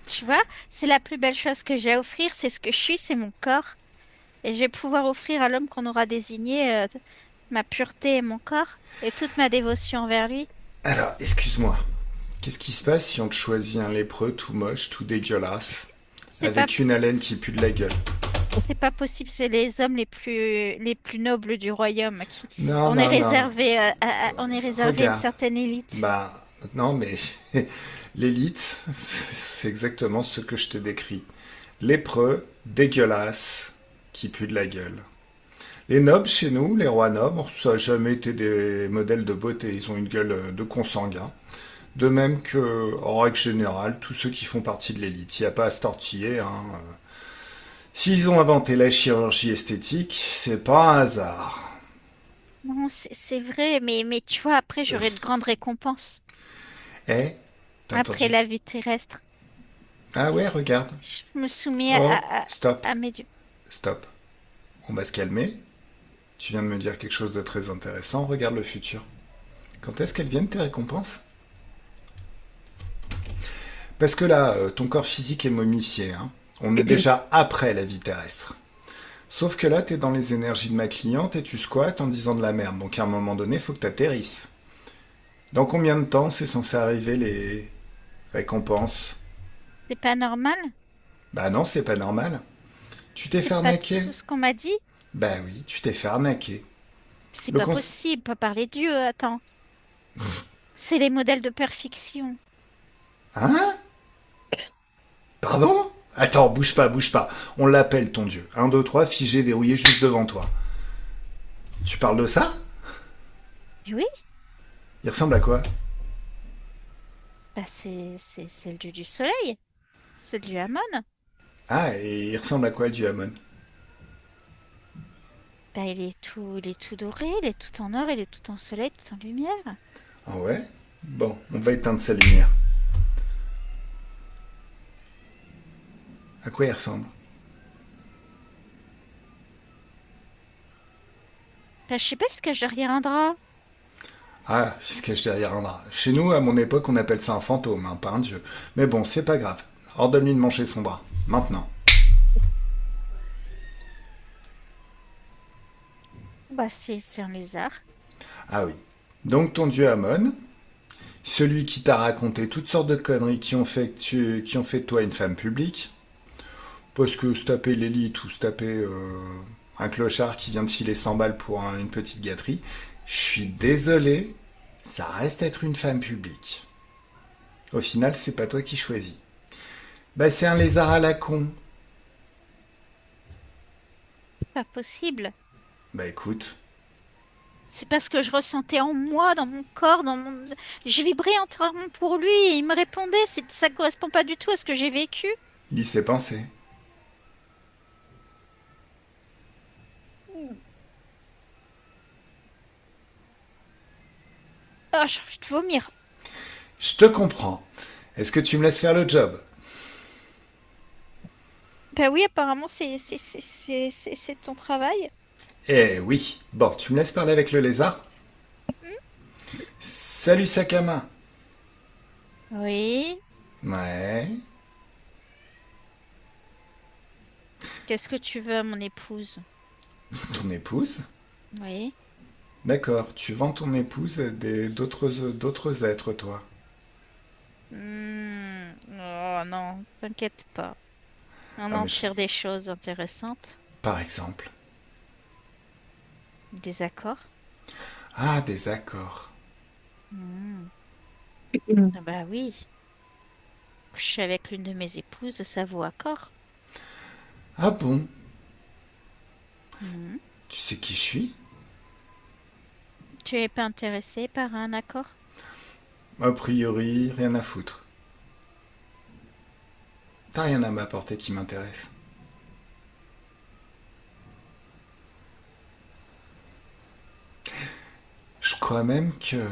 Tu vois, c'est la plus belle chose que j'ai à offrir, c'est ce que je suis, c'est mon corps. Et je vais pouvoir offrir à l'homme qu'on aura désigné ma pureté et mon corps et toute ma dévotion envers lui. Alors, excuse-moi. Qu'est-ce qui se passe si on te choisit un lépreux tout moche, tout dégueulasse, C'est pas, avec une haleine qui pue de la gueule? c'est pas possible, c'est les hommes les plus nobles du royaume qui, Non, non, non. on est réservé à une Regarde. certaine élite. Bah, non, mais l'élite, c'est exactement ce que je te décris. Lépreux, dégueulasse, qui pue de la gueule. Les nobles chez nous, les rois nobles, ça n'a jamais été des modèles de beauté. Ils ont une gueule de consanguin. De même que, en règle générale, tous ceux qui font partie de l'élite. Il n'y a pas à se tortiller. Hein. S'ils ont inventé la chirurgie esthétique, c'est pas un hasard. Non, c'est vrai, mais tu vois, après, j'aurai de grandes récompenses. Eh, t'as Après entendu? la vie terrestre. Ah ouais, regarde. Je me soumets Oh, stop, à mes dieux. stop. On va se calmer. Tu viens de me dire quelque chose de très intéressant. Regarde le futur. Quand est-ce qu'elles viennent tes récompenses? Parce que là, ton corps physique est momifié. Hein. On est déjà après la vie terrestre. Sauf que là, t'es dans les énergies de ma cliente et tu squattes en disant de la merde. Donc à un moment donné, faut que t'atterrisses. Dans combien de temps c'est censé arriver les récompenses? C'est pas normal? Bah non, c'est pas normal. Tu t'es fait C'est pas du arnaquer? tout ce qu'on m'a dit? Bah oui, tu t'es fait arnaquer. C'est Le pas cons... possible, pas parler Dieu, attends. C'est les modèles de perfection. Hein? Pardon? Attends, bouge pas, bouge pas. On l'appelle ton dieu. Un, 2, 3, figé, verrouillé juste devant toi. Tu parles de ça? Oui, Il ressemble à quoi? bah c'est le dieu du soleil. C'est le dieu Ammon. Ah, et il ressemble à quoi le dieu Amon? Bah il est tout doré, il est tout en or, il est tout en soleil, tout en lumière. Ah ouais? Bon, on va éteindre sa lumière. À quoi il ressemble? Bah je sais pas, il se cache derrière un drap. Ah, il se cache derrière un drap. Chez nous, à mon époque, on appelle ça un fantôme, hein, pas un dieu. Mais bon, c'est pas grave. Ordonne-lui de manger son drap. Maintenant. Bah c'est un lézard. Ah oui. Donc ton dieu Amon, celui qui t'a raconté toutes sortes de conneries qui ont fait de toi une femme publique, parce que se taper l'élite ou se taper un clochard qui vient de filer 100 balles pour une petite gâterie, je suis désolé, ça reste être une femme publique. Au final, c'est pas toi qui choisis. Bah c'est un lézard à la con. Pas possible. Bah écoute, C'est parce que je ressentais en moi, dans mon corps, dans mon... Je vibrais entièrement pour lui et il me répondait. Ça correspond pas du tout à ce que j'ai vécu. lis ses pensées. Oh, j'ai envie de vomir. Je te comprends. Est-ce que tu me laisses faire le job? Bah oui, apparemment, c'est ton travail. Eh oui. Bon, tu me laisses parler avec le lézard? Salut sac à main. Oui. Ouais. Qu'est-ce que tu veux à mon épouse? Ton épouse? Oui. D'accord, tu vends ton épouse à d'autres êtres, toi. Oh non, t'inquiète pas. On Ah, en mais tire des choses intéressantes. par exemple. Des accords. Ah, des accords. Hmm. Ah bah oui. Coucher avec l'une de mes épouses, ça vaut accord. Ah bon? Hmm. Tu sais qui je suis? Tu es pas intéressé par un accord? A priori, rien à foutre. T'as rien à m'apporter qui m'intéresse. Je crois même que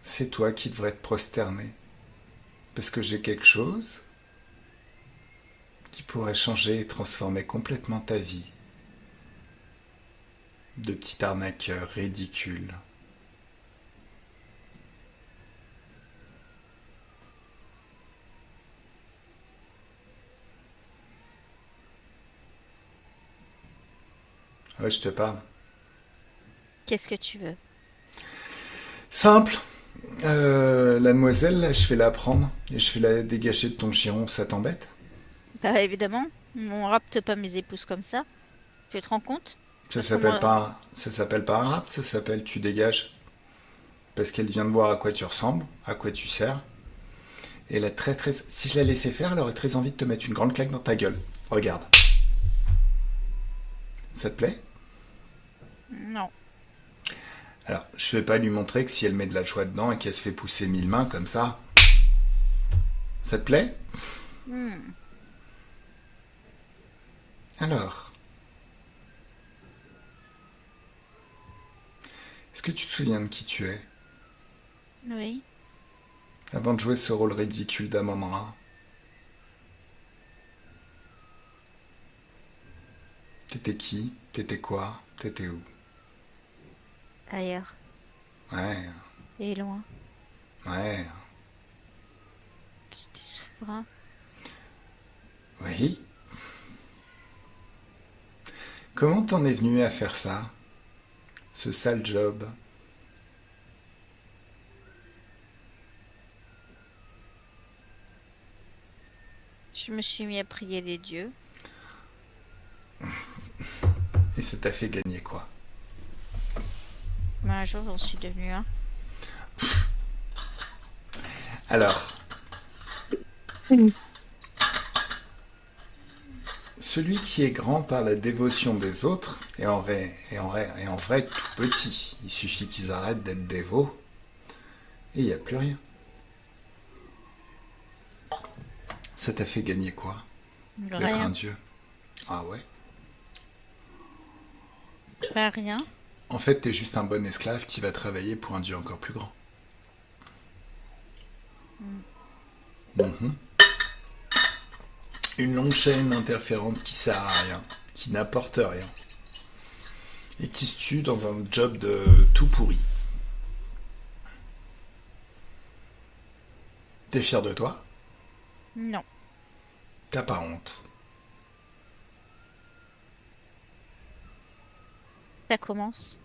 c'est toi qui devrais te prosterner. Parce que j'ai quelque chose qui pourrait changer et transformer complètement ta vie. De petit arnaqueur ridicule. Ouais, je te parle. Qu'est-ce que tu veux? Simple. La demoiselle, là, je vais la prendre et je vais la dégager de ton giron, ça t'embête? Bah évidemment, on rapte pas mes épouses comme ça. Tu te rends compte? Parce que moi, Ça s'appelle pas un rap, ça s'appelle tu dégages. Parce qu'elle vient de voir à quoi tu ressembles, à quoi tu sers. Et elle a si je la laissais faire, elle aurait très envie de te mettre une grande claque dans ta gueule. Regarde. Ça te plaît? non. Alors, je vais pas lui montrer que si elle met de la joie dedans et qu'elle se fait pousser 1000 mains comme ça te plaît? Hmm. Alors, est-ce que tu te souviens de qui tu es Oui. avant de jouer ce rôle ridicule d'Amon-Ra? T'étais qui? T'étais quoi? T'étais où? Ailleurs. Ouais, Et loin. ouais, Qui était souverain. oui. Comment t'en es venu à faire ça? Ce sale job? Je me suis mis à prier les dieux. Et ça t'a fait gagner quoi? Mais un jour, j'en suis devenu un. Alors, celui qui est grand par la dévotion des autres est en vrai tout petit. Il suffit qu'ils arrêtent d'être dévots et il n'y a plus rien. Ça t'a fait gagner quoi? D'être un Rien. dieu? Ah ouais? Pas rien. En fait, t'es juste un bon esclave qui va travailler pour un dieu encore plus grand. Hmm. Mhm. Une longue chaîne interférente qui sert à rien, qui n'apporte rien, et qui se tue dans un job de tout pourri. T'es fier de toi? Non. T'as pas honte. Ça commence.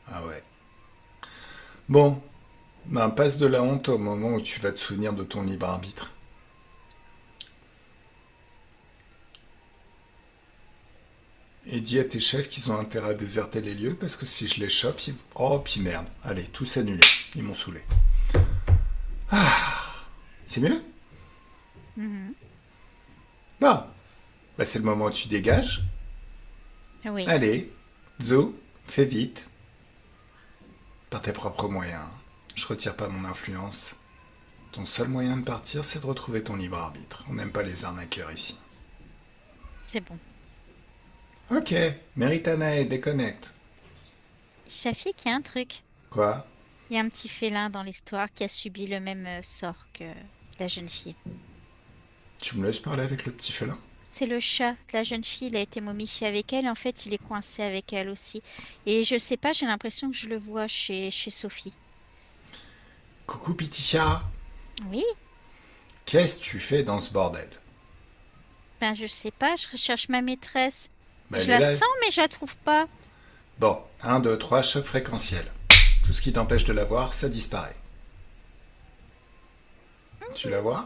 Ah ouais. Bon, ben passe de la honte au moment où tu vas te souvenir de ton libre arbitre. Et dis à tes chefs qu'ils ont intérêt à déserter les lieux parce que si je les chope, ils... Oh, puis merde. Allez, tout s'annule. Ils m'ont saoulé. C'est mieux? Mhm. Bah, bah c'est le moment où tu dégages. Oui. Allez, Zo, fais vite. Par tes propres moyens. Je retire pas mon influence. Ton seul moyen de partir, c'est de retrouver ton libre arbitre. On n'aime pas les arnaqueurs ici. C'est bon. Ok, Meritanae, déconnecte. Shafik, il y a un truc. Quoi? Il y a un petit félin dans l'histoire qui a subi le même sort que la jeune fille. Tu me laisses parler avec le petit félin? C'est le chat de la jeune fille, il a été momifié avec elle, en fait, il est coincé avec elle aussi. Et je sais pas, j'ai l'impression que je le vois chez Sophie. Coucou petit chat. Oui, Qu'est-ce que tu fais dans ce bordel? ben je sais pas, je recherche ma maîtresse. Bah, Je elle est la là. sens, mais je la trouve pas. Bon, un, 2, 3, choc fréquentiel. Tout ce qui t'empêche de la voir, ça disparaît. Tu la vois?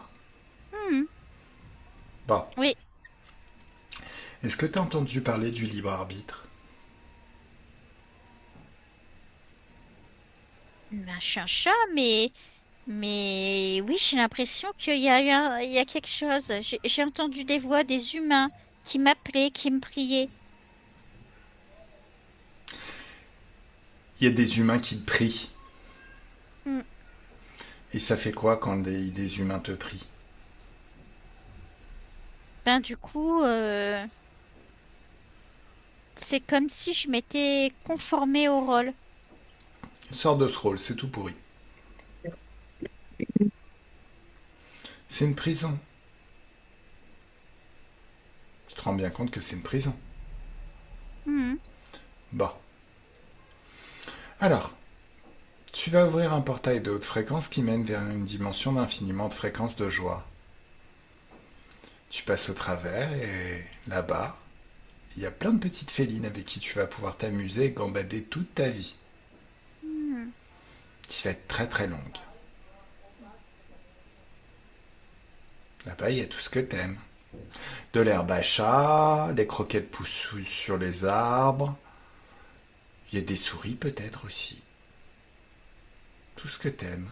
Hmm, Bon. oui, Est-ce que t'as entendu parler du libre arbitre? ben je suis un chat, mais oui, j'ai l'impression qu'il y a il y a quelque chose. J'ai entendu des voix des humains qui m'appelaient, qui me priaient. Il y a des humains qui te prient. Hmm, Et ça fait quoi quand des humains te prient? ben du coup, c'est comme si je m'étais conformée au rôle. Sors de ce rôle, c'est tout pourri. C'est une prison. Tu te rends bien compte que c'est une prison. Hmm, Bon. Alors, tu vas ouvrir un portail de haute fréquence qui mène vers une dimension d'infiniment de fréquences de joie. Tu passes au travers et là-bas, il y a plein de petites félines avec qui tu vas pouvoir t'amuser et gambader toute ta vie, hmm. qui va être très très longue. Là-bas, il y a tout ce que t'aimes. De l'herbe à chat, les croquettes poussent sur les arbres, il y a des souris peut-être aussi. Tout ce que t'aimes.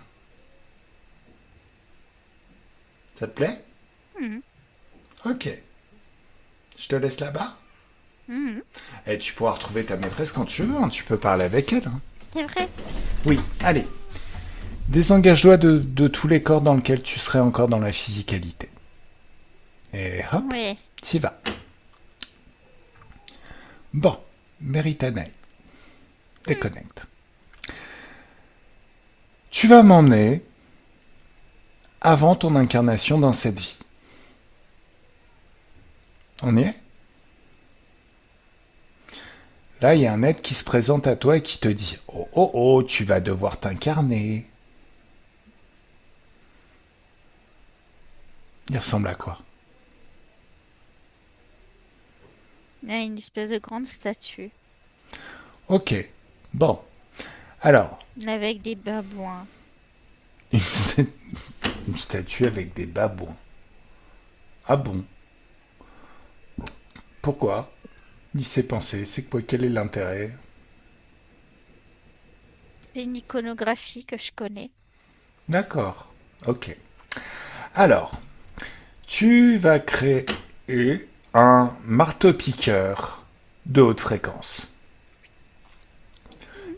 Ça te plaît? Mhm, Ok. Je te laisse là-bas. mhm. Et tu pourras retrouver ta maîtresse quand tu veux, hein. Tu peux parler avec elle, hein. C'est vrai. Oui, allez. Désengage-toi de tous les corps dans lesquels tu serais encore dans la physicalité. Et hop, Oui. t'y vas. Bon, Méritanaï, Hmm. déconnecte. Tu vas m'emmener avant ton incarnation dans cette vie. On y est? Là, il y a un être qui se présente à toi et qui te dit: Oh oh oh, tu vas devoir t'incarner. Il ressemble à quoi? Il y a une espèce de grande statue Ok. Bon. Alors, avec des babouins. une, une statue avec des babouins. Ah bon? Pourquoi? Il s'est pensé. C'est quoi? Quel est l'intérêt? C'est une iconographie que je connais. D'accord. Ok. Alors, tu vas créer un marteau-piqueur de haute fréquence.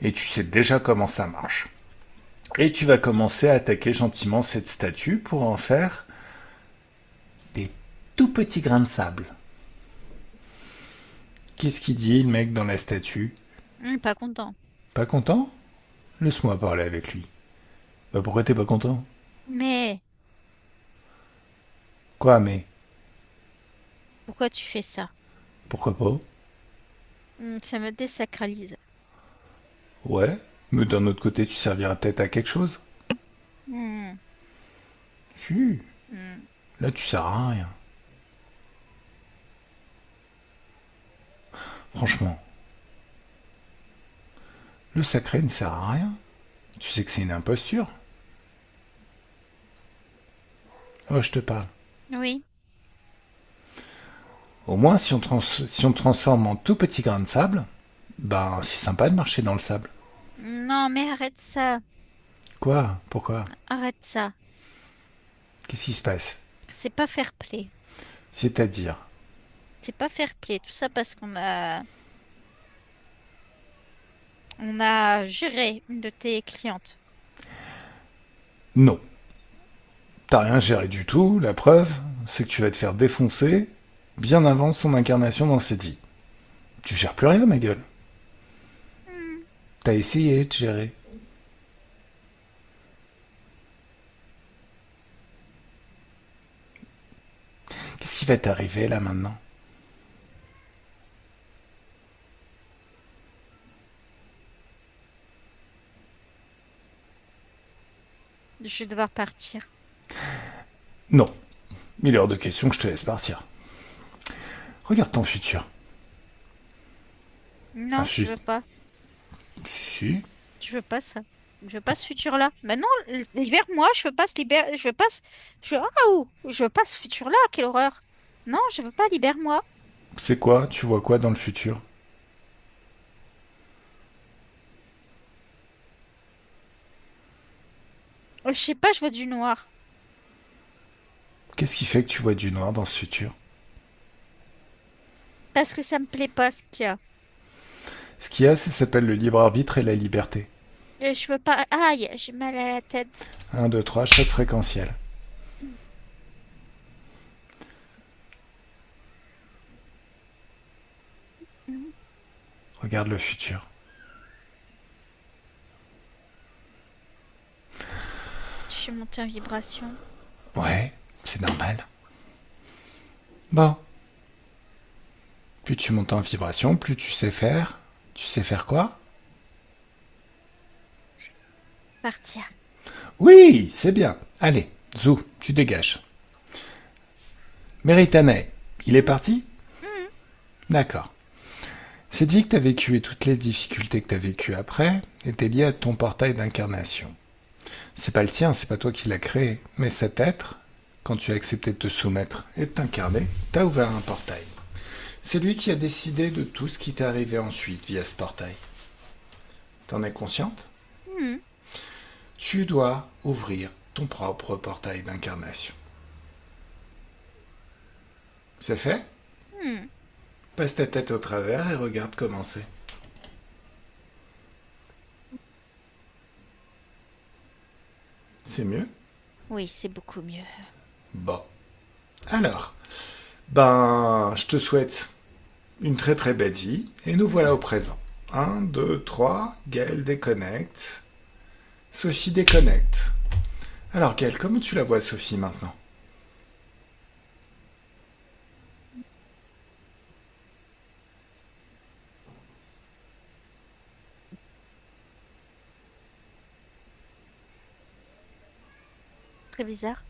Et tu sais déjà comment ça marche. Et tu vas commencer à attaquer gentiment cette statue pour en faire des tout petits grains de sable. Qu'est-ce qu'il dit, le mec dans la statue? Pas content. Pas content? Laisse-moi parler avec lui. Bah pourquoi t'es pas content? Mais Quoi, mais? pourquoi tu fais ça? Pourquoi pas? Ça me désacralise. Ouais, mais d'un autre côté, tu serviras peut-être à quelque chose. Hmm, Si, hmm. là tu sers à rien. Franchement, le sacré ne sert à rien. Tu sais que c'est une imposture. Ouais, je te parle. Oui. Au moins, si on te transforme en tout petit grain de sable, ben c'est sympa de marcher dans le sable. Non, mais arrête ça. Quoi? Pourquoi? Arrête ça. Qu'est-ce qui se passe? C'est pas fair play. C'est-à-dire? C'est pas fair play. Tout ça parce on a géré une de tes clientes. Non. T'as rien géré du tout, la preuve, c'est que tu vas te faire défoncer bien avant son incarnation dans cette vie. Tu gères plus rien, ma gueule. Hmm. T'as essayé de gérer. Qu'est-ce qui va t'arriver là maintenant? Je vais devoir partir. Non, il est hors de question que je te laisse partir. Regarde ton futur. Un Non, je futur. veux pas. Si. Je veux pas ça. Je veux pas ce futur-là. Maintenant, libère-moi. Je veux pas ce libère. Je veux pas. Ah, ouh, je veux pas ce futur-là. Quelle horreur. Non, je veux pas. Libère-moi. C'est quoi? Tu vois quoi dans le futur? Je sais pas. Je veux du noir. Qu'est-ce qui fait que tu vois du noir dans ce futur? Parce que ça me plaît pas ce qu'il y a. Ce qu'il y a, ça s'appelle le libre arbitre et la liberté. Et je veux pas. Aïe, j'ai mal à la tête. Un, 2, 3, choc fréquentiel. Mhm. Regarde le futur. Je suis montée en vibration. Ouais, c'est normal. Bon, plus tu montes en vibration, plus tu sais faire. Tu sais faire quoi? Partir. Oui, c'est bien. Allez, Zou, tu dégages. Méritane, il est parti? Mhm. D'accord. Cette vie que tu as vécue et toutes les difficultés que tu as vécues après étaient liées à ton portail d'incarnation. C'est pas le tien, c'est pas toi qui l'as créé, mais cet être, quand tu as accepté de te soumettre et de t'incarner, t'as ouvert un portail. C'est lui qui a décidé de tout ce qui t'est arrivé ensuite via ce portail. T'en es consciente? Mhm. Tu dois ouvrir ton propre portail d'incarnation. C'est fait? Mhm. Passe ta tête au travers et regarde comment c'est. C'est mieux? Oui, c'est beaucoup mieux. Bon. Alors, je te souhaite une très très belle vie et nous voilà au présent. Un, 2, 3, Gaël déconnecte. Sophie déconnecte. Alors Gaël, comment tu la vois Sophie maintenant? Très bizarre.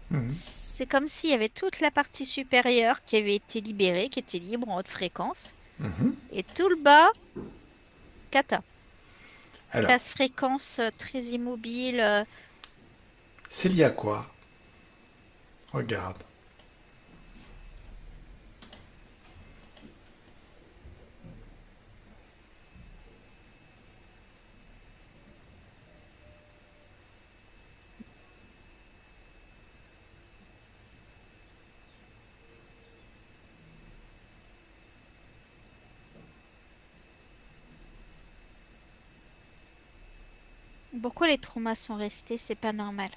Mhm. C'est comme s'il y avait toute la partie supérieure qui avait été libérée, qui était libre en haute fréquence, Mhm. et tout le bas, cata. Alors, Basse fréquence, très immobile. c'est lié à quoi? Regarde. Pourquoi les traumas sont restés? C'est pas normal.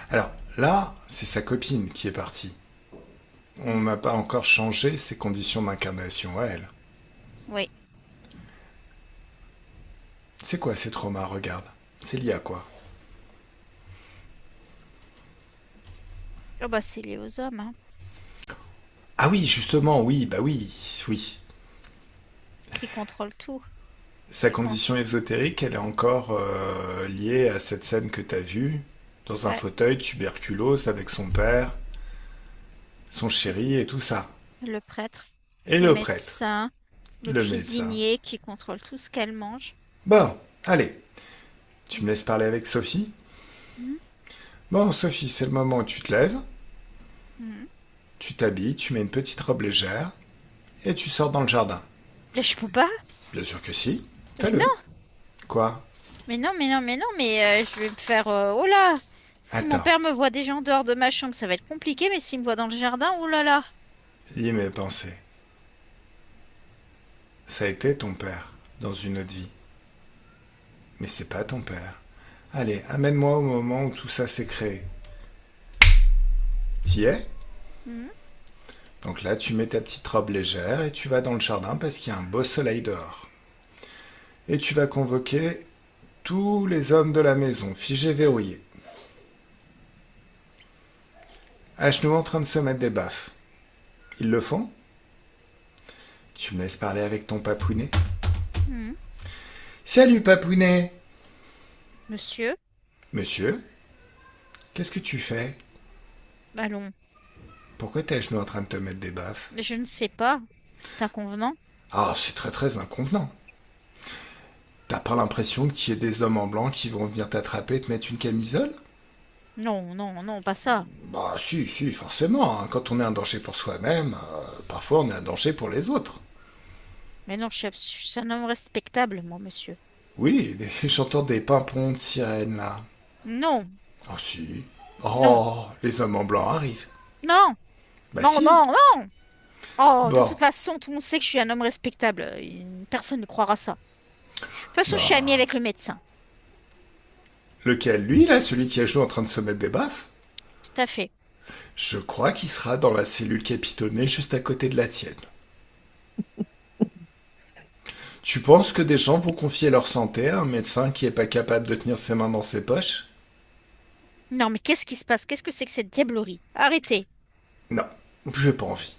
Alors là, c'est sa copine qui est partie. On n'a pas encore changé ses conditions d'incarnation à elle. Oui. C'est quoi ces traumas? Regarde. C'est lié à quoi? Oh bah c'est lié aux hommes, hein. Ah oui, justement, oui, bah oui, oui. Qui contrôlent tout. Sa Qui con- condition ésotérique, elle est encore liée à cette scène que t'as vue, dans un Ouais. fauteuil, tuberculose, avec son père, son chéri et tout ça. Le prêtre, Et le le prêtre, médecin, le le médecin. cuisinier qui contrôle tout ce qu'elle mange. Bon, allez, tu me laisses parler avec Sophie? Mhm. Bon, Sophie, c'est le moment où tu te lèves, Mhm. tu t'habilles, tu mets une petite robe légère, et tu sors dans le jardin. Mais je peux pas. Bien sûr que si, Mais non, fais-le. Quoi? mais non, mais non, mais non, mais je vais me faire. Oh là! Si mon Attends, père me voit déjà en dehors de ma chambre, ça va être compliqué, mais s'il me voit dans le jardin, oh là là! lis mes pensées. Ça a été ton père, dans une autre vie. Mais c'est pas ton père. Allez, amène-moi au moment où tout ça s'est créé. T'y es? Mhm. Donc là, tu mets ta petite robe légère et tu vas dans le jardin parce qu'il y a un beau soleil dehors. Et tu vas convoquer tous les hommes de la maison, figés, verrouillés. À genoux en train de se mettre des baffes. Ils le font? Tu me laisses parler avec ton papounet? Mhm. Salut papounet! Monsieur, Monsieur, qu'est-ce que tu fais? Allons, Pourquoi t'es à genoux en train de te mettre des baffes? je ne sais pas. C'est inconvenant. Ah, c'est très très inconvenant. T'as pas l'impression qu'il y ait des hommes en blanc qui vont venir t'attraper et te mettre une camisole? Non, non, non, pas ça. Bah si, si, forcément, hein. Quand on est un danger pour soi-même, parfois on est un danger pour les autres. Mais non, je suis un homme respectable, moi, monsieur. Oui, j'entends des pimpons de sirènes là. Non, Oh si. non, Oh, les hommes en blanc arrivent. non, Bah non, si. non, non. Oh, de Bon, toute façon, tout le monde sait que je suis un homme respectable. Personne ne croira ça. De toute façon, je suis amie bah. avec le médecin. Lequel, lui là, celui qui est à genoux en train de se mettre des baffes? Tout à fait. Je crois qu'il sera dans la cellule capitonnée juste à côté de la tienne. Tu penses que des gens vont confier leur santé à un médecin qui est pas capable de tenir ses mains dans ses poches? Non, mais qu'est-ce qui se passe? Qu'est-ce que c'est que cette diablerie? Arrêtez. Non, j'ai pas envie.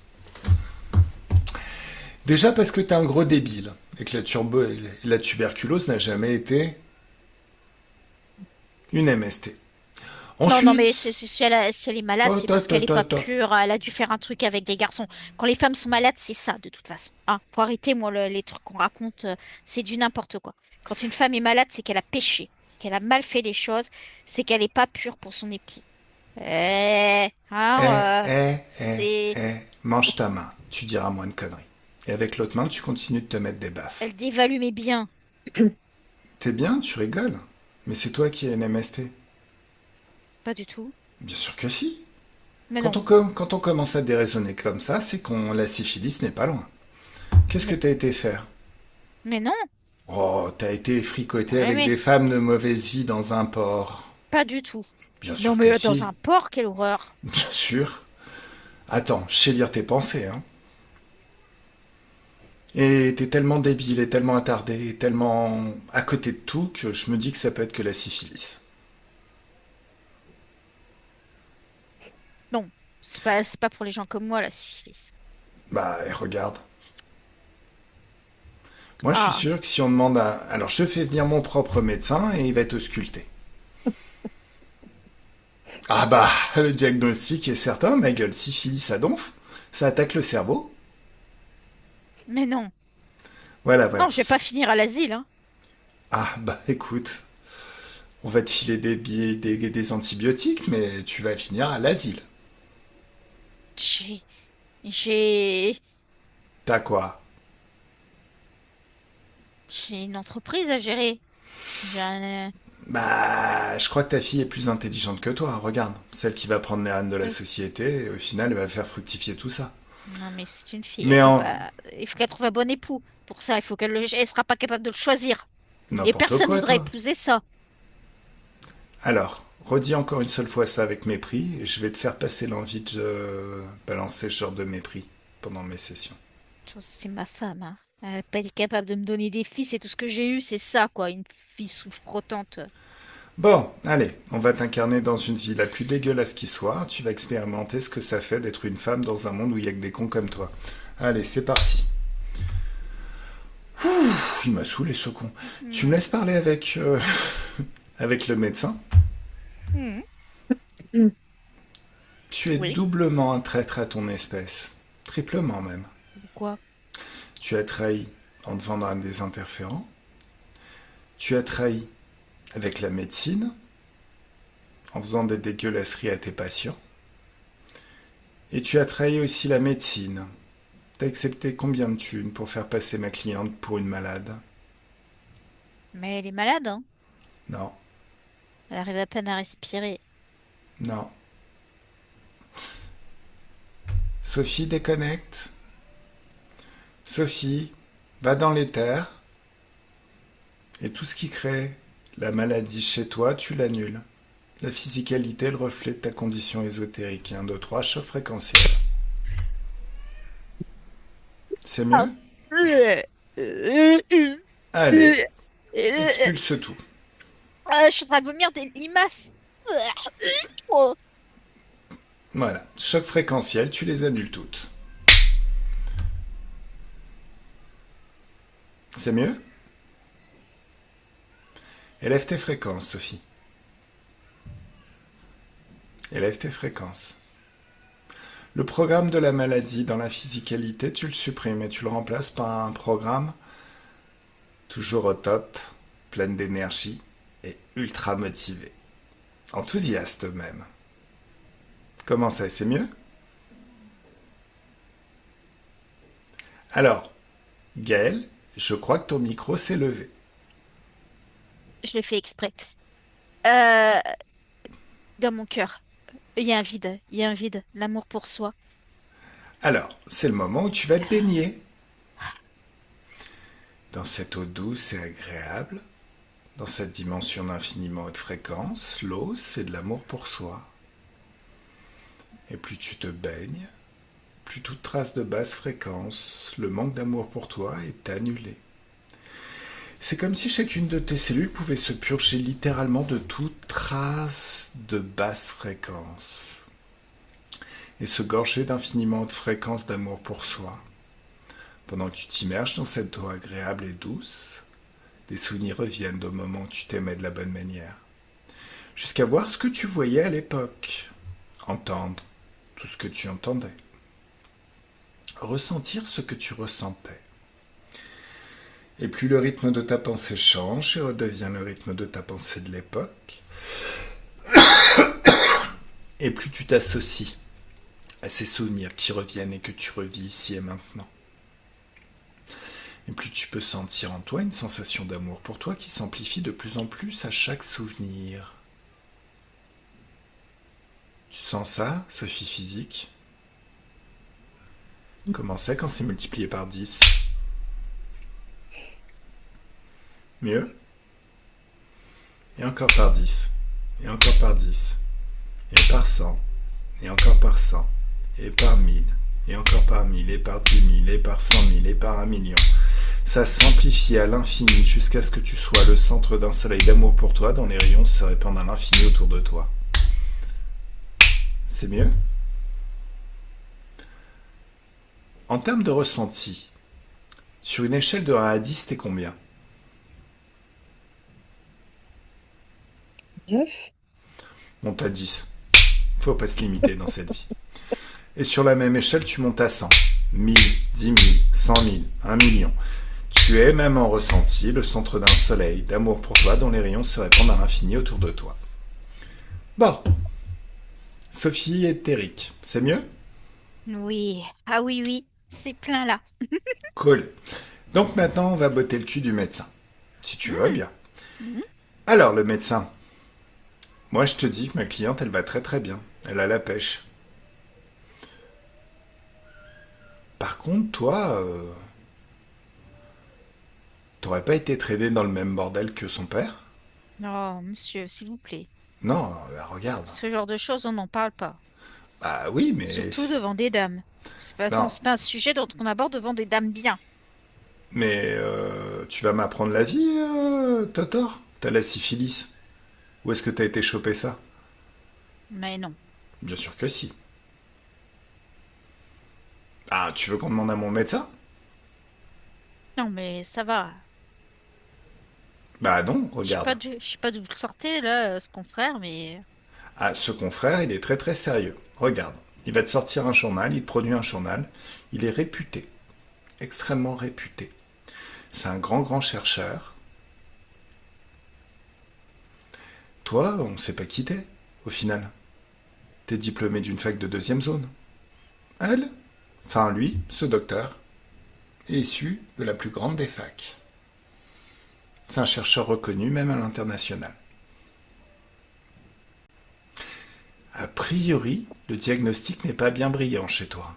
Déjà parce que t'es un gros débile et que la tuberculose n'a jamais été une MST. Non, non, mais Ensuite, si elle est malade, c'est parce qu'elle est pas pure. Elle a dû faire un truc avec des garçons. Quand les femmes sont malades, c'est ça, de toute façon. Ah, faut arrêter, moi, les trucs qu'on raconte, c'est du n'importe quoi. Quand une femme est malade, c'est qu'elle a péché. C'est qu'elle a mal fait les choses. C'est qu'elle est pas pure pour son époux. C'est... mange ta main, tu diras moins de conneries. Et avec l'autre main, tu continues de te mettre des baffes. Elle dévalue mes biens. T'es bien, tu rigoles. Mais c'est toi qui es une MST. Pas du tout. Bien sûr que si. Mais non. Quand on commence à déraisonner comme ça, c'est qu'on la syphilis n'est pas loin. Qu'est-ce que Mais, t'as été faire? mais non. Oh, t'as été fricoté Ouais, avec mais des femmes de mauvaise vie dans un port. pas du tout. Bien Non, sûr mais que dans si. un port, quelle horreur. Bien sûr. Attends, je sais lire tes pensées, hein. Et t'es tellement débile et tellement attardé et tellement à côté de tout que je me dis que ça peut être que la syphilis. Non, c'est pas pour les gens comme moi, la syphilis. Bah, et regarde. Moi, je suis Ah, sûr que si on demande à... Alors, je fais venir mon propre médecin et il va te sculpter. Ah bah, le diagnostic est certain, ma gueule, syphilis à donf, ça attaque le cerveau. mais non. Voilà, Non, voilà. je vais pas finir à l'asile, hein. Ah bah, écoute, on va te filer des antibiotiques, mais tu vas finir à l'asile. J'ai, j'ai, T'as quoi? j'ai une entreprise à gérer. J'ai Bah, je crois que ta fille est plus intelligente que toi, hein. Regarde. Celle qui va prendre les rênes de la société, et au final, elle va faire fructifier tout ça. Non, mais c'est une fille, elle Mais peut en... pas. Il faut qu'elle trouve un bon époux. Pour ça, il faut elle sera pas capable de le choisir. Et N'importe personne quoi, voudrait toi. épouser ça. Alors, redis encore une seule fois ça avec mépris, et je vais te faire passer l'envie de balancer ce genre de mépris pendant mes sessions. C'est ma femme, hein. Elle n'a pas été capable de me donner des fils et tout ce que j'ai eu, c'est ça, quoi. Une fille souffrotante. Bon, allez, on va t'incarner dans une vie la plus dégueulasse qui soit. Tu vas expérimenter ce que ça fait d'être une femme dans un monde où il y a que des cons comme toi. Allez, c'est parti. Il m'a saoulé ce con. Tu me Hmm. laisses parler avec avec le médecin. Hmm. Mm. Tu es Oui. doublement un traître à ton espèce. Triplement même. Pourquoi? Tu as trahi en te vendant à des interférents. Tu as trahi avec la médecine en faisant des dégueulasseries à tes patients. Et tu as trahi aussi la médecine. T'as accepté combien de thunes pour faire passer ma cliente pour une malade? Mais elle est malade, hein. Non, Elle arrive à peine à respirer. non. Sophie, déconnecte. Sophie, va dans l'éther. Et tout ce qui crée la maladie chez toi, tu l'annules. La physicalité est le reflet de ta condition ésotérique. 1, 2, 3, choc fréquentiel. C'est Ah. mieux? Allez, expulse tout. Ah, je suis en train de vomir des limaces. Oh. Voilà, choc fréquentiel, tu les annules toutes. C'est mieux? Élève tes fréquences, Sophie. Élève tes fréquences. Le programme de la maladie dans la physicalité, tu le supprimes et tu le remplaces par un programme toujours au top, plein d'énergie et ultra motivé. Enthousiaste même. Comment ça, c'est mieux? Alors, Gaël, je crois que ton micro s'est levé. Je l'ai fait exprès. Euh, Dans mon cœur, il y a un vide. Il y a un vide. L'amour pour soi. Alors, c'est le moment où tu vas te baigner. Dans cette eau douce et agréable, dans cette dimension d'infiniment haute fréquence, l'eau, c'est de l'amour pour soi. Et plus tu te baignes, plus toute trace de basse fréquence, le manque d'amour pour toi est annulé. C'est comme si chacune de tes cellules pouvait se purger littéralement de toute trace de basse fréquence et se gorger d'infiniment haute fréquence d'amour pour soi. Pendant que tu t'immerges dans cette eau agréable et douce, des souvenirs reviennent au moment où tu t'aimais de la bonne manière. Jusqu'à voir ce que tu voyais à l'époque, entendre tout ce que tu entendais, ressentir ce que tu ressentais. Et plus le rythme de ta pensée change et redevient le rythme de ta pensée de l'époque, et plus tu t'associes à ces souvenirs qui reviennent et que tu revis ici et maintenant. Et plus tu peux sentir en toi une sensation d'amour pour toi qui s'amplifie de plus en plus à chaque souvenir. Tu sens ça, Sophie physique? Comment c'est quand c'est multiplié par 10? Mieux? Et encore par 10. Et encore par 10. Et par 100. Et encore par 100. Et par 1000. Et encore par 1000. Et par 10 000. Et par 100 000. Et par 1 million. Ça s'amplifie à l'infini jusqu'à ce que tu sois le centre d'un soleil d'amour pour toi dont les rayons se répandent à l'infini autour de toi. C'est mieux? En termes de ressenti, sur une échelle de 1 à 10, t'es combien? 9. Monte à 10. Faut pas se limiter dans cette vie. Et sur la même échelle, tu montes à 100. 1000, 10 000, 100 000, 1 million. Tu es, même en ressenti, le centre d'un soleil d'amour pour toi dont les rayons se répandent à l'infini autour de toi. Bon. Sophie et Téric, c'est mieux? Oui. Ah oui, oui. C'est plein là. Cool. Donc maintenant, on va botter le cul du médecin. Si tu veux Hmm. bien. Mhm. Alors, le médecin. Moi, je te dis que ma cliente, elle va très très bien. Elle a la pêche. Par contre, toi, t'aurais pas été traîné dans le même bordel que son père? Oh, monsieur, s'il vous plaît. Non, là, regarde. Ce genre de choses, on n'en parle pas. Bah oui, mais... Surtout devant des dames. Non, C'est pas un sujet qu'on aborde devant des dames bien. mais tu vas m'apprendre la vie, Totor? T'as la syphilis. Où est-ce que t'as été choper ça? Mais non. Bien sûr que si. Ah, tu veux qu'on demande à mon médecin? Non, mais ça va. Bah non, regarde. Je sais pas d'où vous le sortez, là, ce confrère, mais... Ah, ce confrère, il est très très sérieux. Regarde, il va te sortir un journal, il te produit un journal. Il est réputé, extrêmement réputé. C'est un grand grand chercheur. Toi, on sait pas qui t'es, au final. T'es diplômé d'une fac de deuxième zone. Elle, enfin lui, ce docteur, est issu de la plus grande des facs. C'est un chercheur reconnu même à l'international. A priori, le diagnostic n'est pas bien brillant chez toi.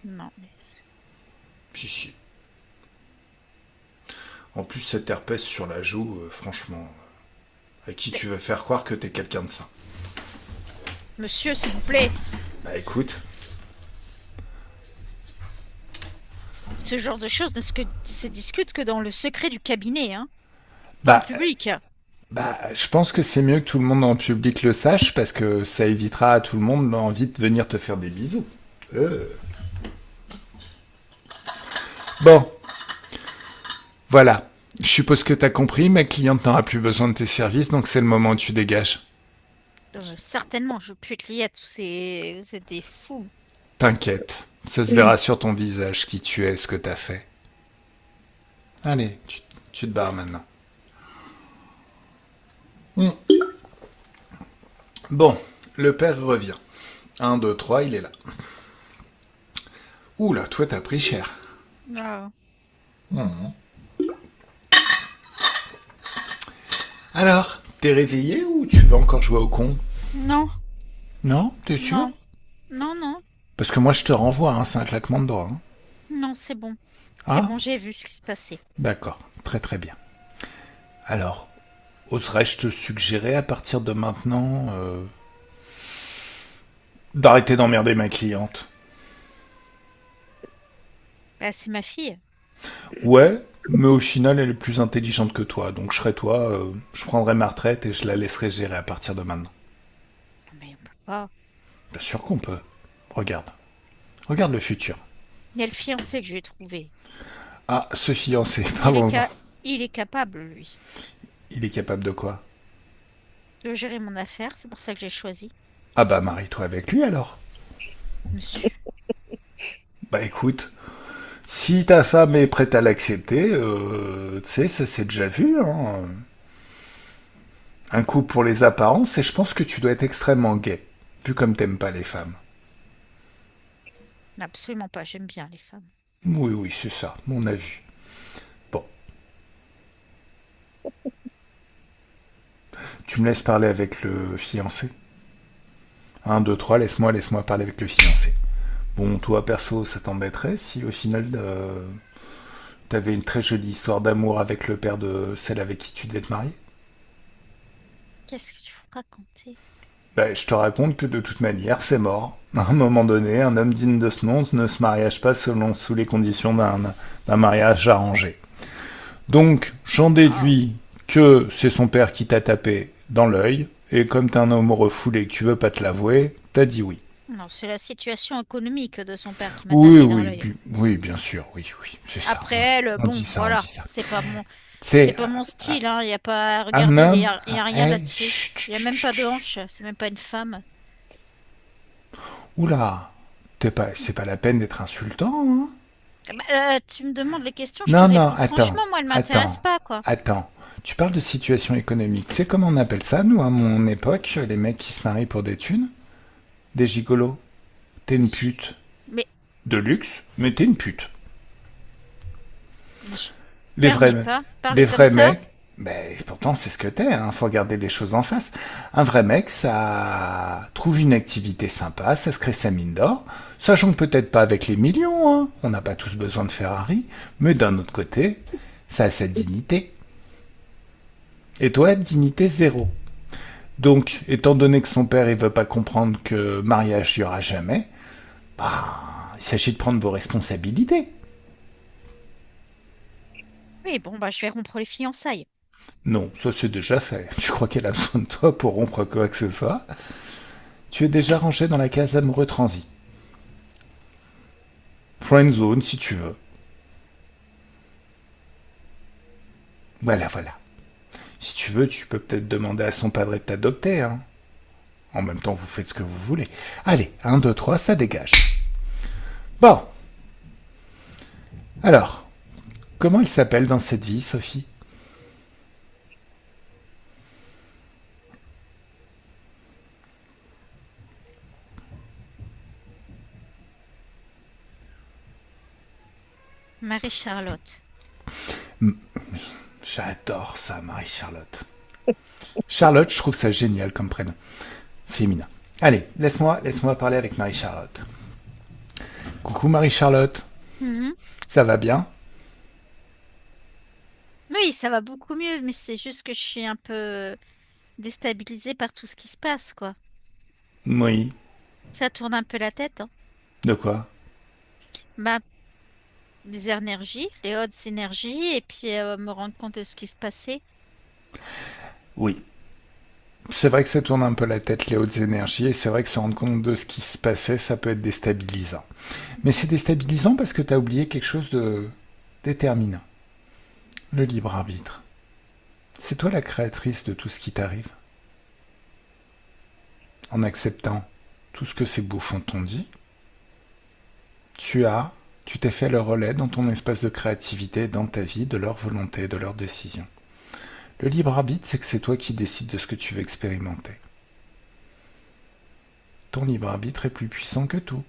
Non, mais... Si, si. En plus, cette herpès sur la joue, franchement, à qui tu veux faire croire que t'es quelqu'un de sain? Monsieur, s'il vous plaît. Bah écoute, Ce genre de choses ne se discute que dans le secret du cabinet, hein. Pas en bah, public. je pense que c'est mieux que tout le monde en public le sache parce que ça évitera à tout le monde l'envie de venir te faire des bisous. Bon, voilà. Je suppose que t'as compris, ma cliente n'aura plus besoin de tes services, donc c'est le moment où tu dégages. Certainement, je peux être liée à tous ces... Vous êtes des fous. T'inquiète, ça se verra sur ton visage qui tu es, ce que t'as fait. Allez, tu te barres maintenant. Hmm. Bon, le père revient. Un, 2, 3, il est là. Ouh là, toi t'as pris cher. Ah. Hmm. Alors, t'es réveillé ou tu veux encore jouer au con? Non, Non, t'es sûr? non, non, non, Parce que moi je te renvoie, hein, c'est un claquement de doigts. Hein. non, c'est bon. C'est Ah, bon, j'ai vu ce qui se passait. d'accord, très très bien. Alors, oserais-je te suggérer à partir de maintenant d'arrêter d'emmerder ma cliente? Bah, c'est ma fille. Ouais, mais au final elle est plus intelligente que toi, donc je serais toi, je prendrais ma retraite et je la laisserai gérer à partir de maintenant. Mais on peut pas. Bien sûr qu'on peut. Regarde, regarde le futur. Il y a le fiancé que je vais trouver. Ah, ce fiancé, Il est, parlons-en. il est capable, lui, Il est capable de quoi? de gérer mon affaire. C'est pour ça que j'ai choisi. Ah bah marie-toi avec lui alors. Monsieur. Bah écoute, si ta femme est prête à l'accepter, tu sais, ça s'est déjà vu, hein. Un coup pour les apparences, et je pense que tu dois être extrêmement gai, vu comme t'aimes pas les femmes. Absolument pas, j'aime bien les femmes. Oui, oui, c'est ça, mon avis. Bon, tu me laisses parler avec le fiancé? Un, 2, 3, laisse-moi parler avec le fiancé. Bon, toi, perso, ça t'embêterait si au final, t'avais une très jolie histoire d'amour avec le père de celle avec qui tu devais te marier? Qu'est-ce que tu veux raconter? Ben, je te raconte que de toute manière, c'est mort. À un moment donné, un homme digne de ce nom ne se mariage pas sous les conditions d'un mariage arrangé. Donc, j'en Oh. déduis que c'est son père qui t'a tapé dans l'œil, et comme t'es un homme refoulé et que tu veux pas te l'avouer, t'as dit oui. Non, c'est la situation économique de son père qui m'a Oui, tapé dans oui, l'œil. oui, bien sûr, oui, oui, c'est ça. Après elle, On dit bon, ça, on dit voilà, ça. c'est C'est pas mon style, hein. Il y a pas à un regarder, homme. il y a rien Hey, là-dessus. chut, Il y a chut, même pas chut, de chut. hanche, c'est même pas une femme. Oula, c'est pas la peine d'être insultant, hein. Ah bah, tu me demandes les questions, je te Non, non, réponds attends, franchement, moi elle m'intéresse attends, pas, quoi. attends. Tu parles de situation économique. Tu sais comment on appelle ça, nous, à mon époque, les mecs qui se marient pour des thunes? Des gigolos. T'es une pute. Mais De luxe, mais t'es une pute. je Les vrais, permets pas. les Parler comme vrais ça? mecs, ben, pourtant c'est ce que t'es, hein, faut regarder les choses en face. Un vrai mec, ça trouve une activité sympa, ça se crée sa mine d'or, sachant que peut-être pas avec les millions, hein, on n'a pas tous besoin de Ferrari, mais d'un autre côté, ça a sa dignité. Et toi, dignité zéro. Donc, étant donné que son père il veut pas comprendre que mariage il y aura jamais, bah, il s'agit de prendre vos responsabilités. Oui, bon, bah je vais rompre les fiançailles. Non, ça c'est déjà fait. Tu crois qu'elle a besoin de toi pour rompre quoi que ce soit? Tu es déjà rangé dans la case amoureux transi. Friend zone si tu veux. Voilà, voilà. Si tu veux, tu peux peut-être demander à son padre de t'adopter, hein. En même temps, vous faites ce que vous voulez. Allez, un, 2, 3, ça dégage. Bon. Alors, comment elle s'appelle dans cette vie, Sophie? Marie-Charlotte. J'adore ça, Marie-Charlotte. Charlotte, je trouve ça génial comme prénom. Féminin. Allez, laisse-moi parler avec Marie-Charlotte. Coucou Marie-Charlotte. Mhm. Ça va bien? Oui, ça va beaucoup mieux, mais c'est juste que je suis un peu déstabilisée par tout ce qui se passe, quoi. Oui. Ça tourne un peu la tête, hein. De quoi? Bah, des énergies, les hautes énergies, et puis me rendre compte de ce qui se passait. Oui. C'est vrai que ça tourne un peu la tête, les hautes énergies, et c'est vrai que se rendre compte de ce qui se passait, ça peut être déstabilisant. Mais c'est déstabilisant parce que t'as oublié quelque chose de déterminant. Le libre arbitre. C'est toi la créatrice de tout ce qui t'arrive. En acceptant tout ce que ces bouffons t'ont dit, tu as, tu t'es fait le relais dans ton espace de créativité, dans ta vie, de leur volonté, de leurs décisions. Le libre arbitre, c'est que c'est toi qui décides de ce que tu veux expérimenter. Ton libre arbitre est plus puissant que tout.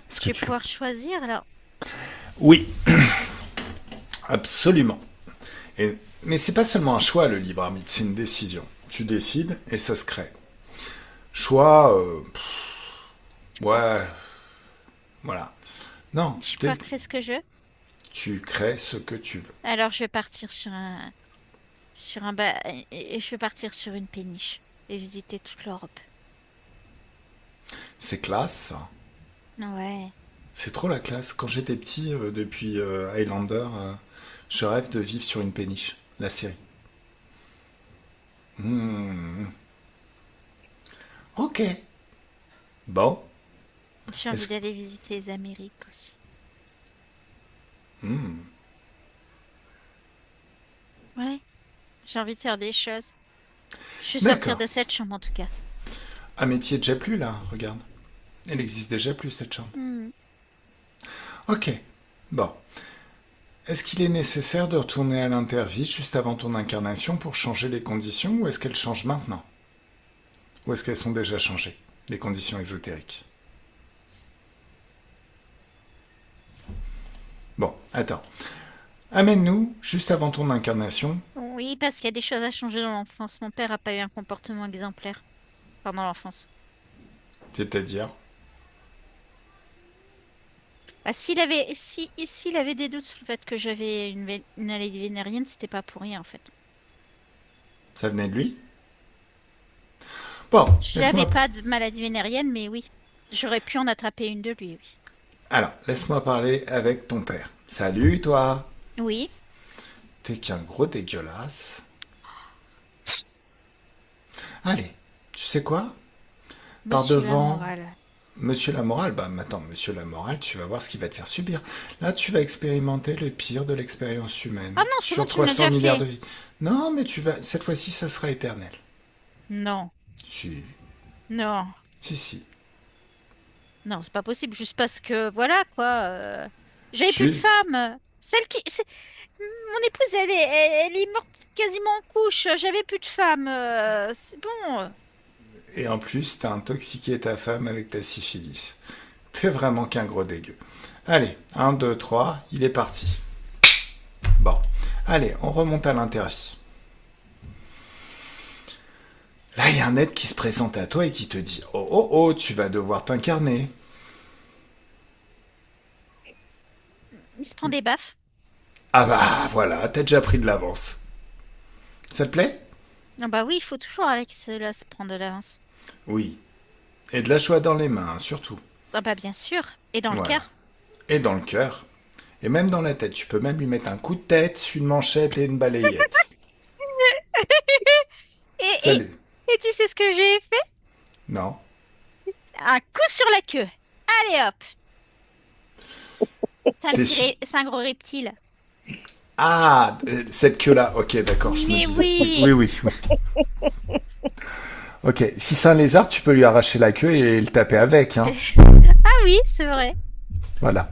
Est-ce que Je vais tu... pouvoir choisir alors. Oui, absolument. Mais c'est pas seulement un choix, le libre arbitre, c'est une décision. Tu décides et ça se crée. Choix, ouais, voilà. Non, Je peux créer ce que je veux. tu crées ce que tu veux. Alors je vais partir sur un bas et je vais partir sur une péniche et visiter toute l'Europe. C'est classe, ça. Ouais. C'est trop la classe. Quand j'étais petit, depuis Highlander, je rêve de vivre sur une péniche, la série. Hmm. Ok. Bon. J'ai envie Est-ce... d'aller visiter les Amériques aussi. Hmm. Ouais. J'ai envie de faire des choses. Je vais sortir D'accord. de cette chambre en tout cas. Ah, mais t'y es déjà plus, là, regarde. Elle existe déjà plus, cette chambre. Hmm. Ok. Bon. Est-ce qu'il est nécessaire de retourner à l'intervie juste avant ton incarnation pour changer les conditions ou est-ce qu'elles changent maintenant? Ou est-ce qu'elles sont déjà changées, les conditions ésotériques? Bon, attends. Amène-nous juste avant ton incarnation, Oui, parce qu'il y a des choses à changer dans l'enfance. Mon père a pas eu un comportement exemplaire pendant l'enfance. c'est-à-dire... Bah, s'il avait des doutes sur le fait que j'avais une maladie vénérienne, c'était pas pour rien en fait. Ça venait de lui? Bon, Je n'avais laisse-moi... pas de maladie vénérienne, mais oui. J'aurais pu en attraper une de lui, oui. Alors, laisse-moi parler avec ton père. Salut, toi. Oui, T'es qu'un gros dégueulasse. Allez, tu sais quoi? Par monsieur la devant, morale. Monsieur la morale, bah attends, Monsieur la morale, tu vas voir ce qu'il va te faire subir. Là, tu vas expérimenter le pire de l'expérience humaine Ah non, c'est bon, sur tu me l'as 300 déjà milliards de fait. vies. Non, mais tu vas, cette fois-ci, ça sera éternel. Non, Si, non, si, si. non, c'est pas possible. Juste parce que, voilà, quoi. J'avais plus de Si. femme. Mon épouse, elle est morte quasiment en couche. J'avais plus de femme. C'est bon. Et en plus, t'as intoxiqué ta femme avec ta syphilis. T'es vraiment qu'un gros dégueu. Allez, un, 2, 3, il est parti. Bon, allez, on remonte à l'interdit. Là, il y a un être qui se présente à toi et qui te dit: oh, oh, oh, tu vas devoir t'incarner. Il se prend des baffes. Ah bah voilà, t'as déjà pris de l'avance. Ça te plaît? Ah bah oui, il faut toujours avec cela se prendre de l'avance. Oui. Et de la joie dans les mains, hein, surtout. Ah bah bien sûr. Et dans le Voilà. cœur. Et dans le cœur. Et même dans la tête. Tu peux même lui mettre un coup de tête, une manchette et une balayette. Et, et, Salut. et tu sais ce que j'ai fait? Non. Un coup sur la queue. Allez hop. T'es sûr? C'est un gros reptile. Ah, cette queue-là. Ok, d'accord, je me Mais disais. Oui, oui. oui, oui, oui. Ok, si c'est un lézard, tu peux lui arracher la queue et le taper avec, hein. Ah oui, c'est vrai. Voilà.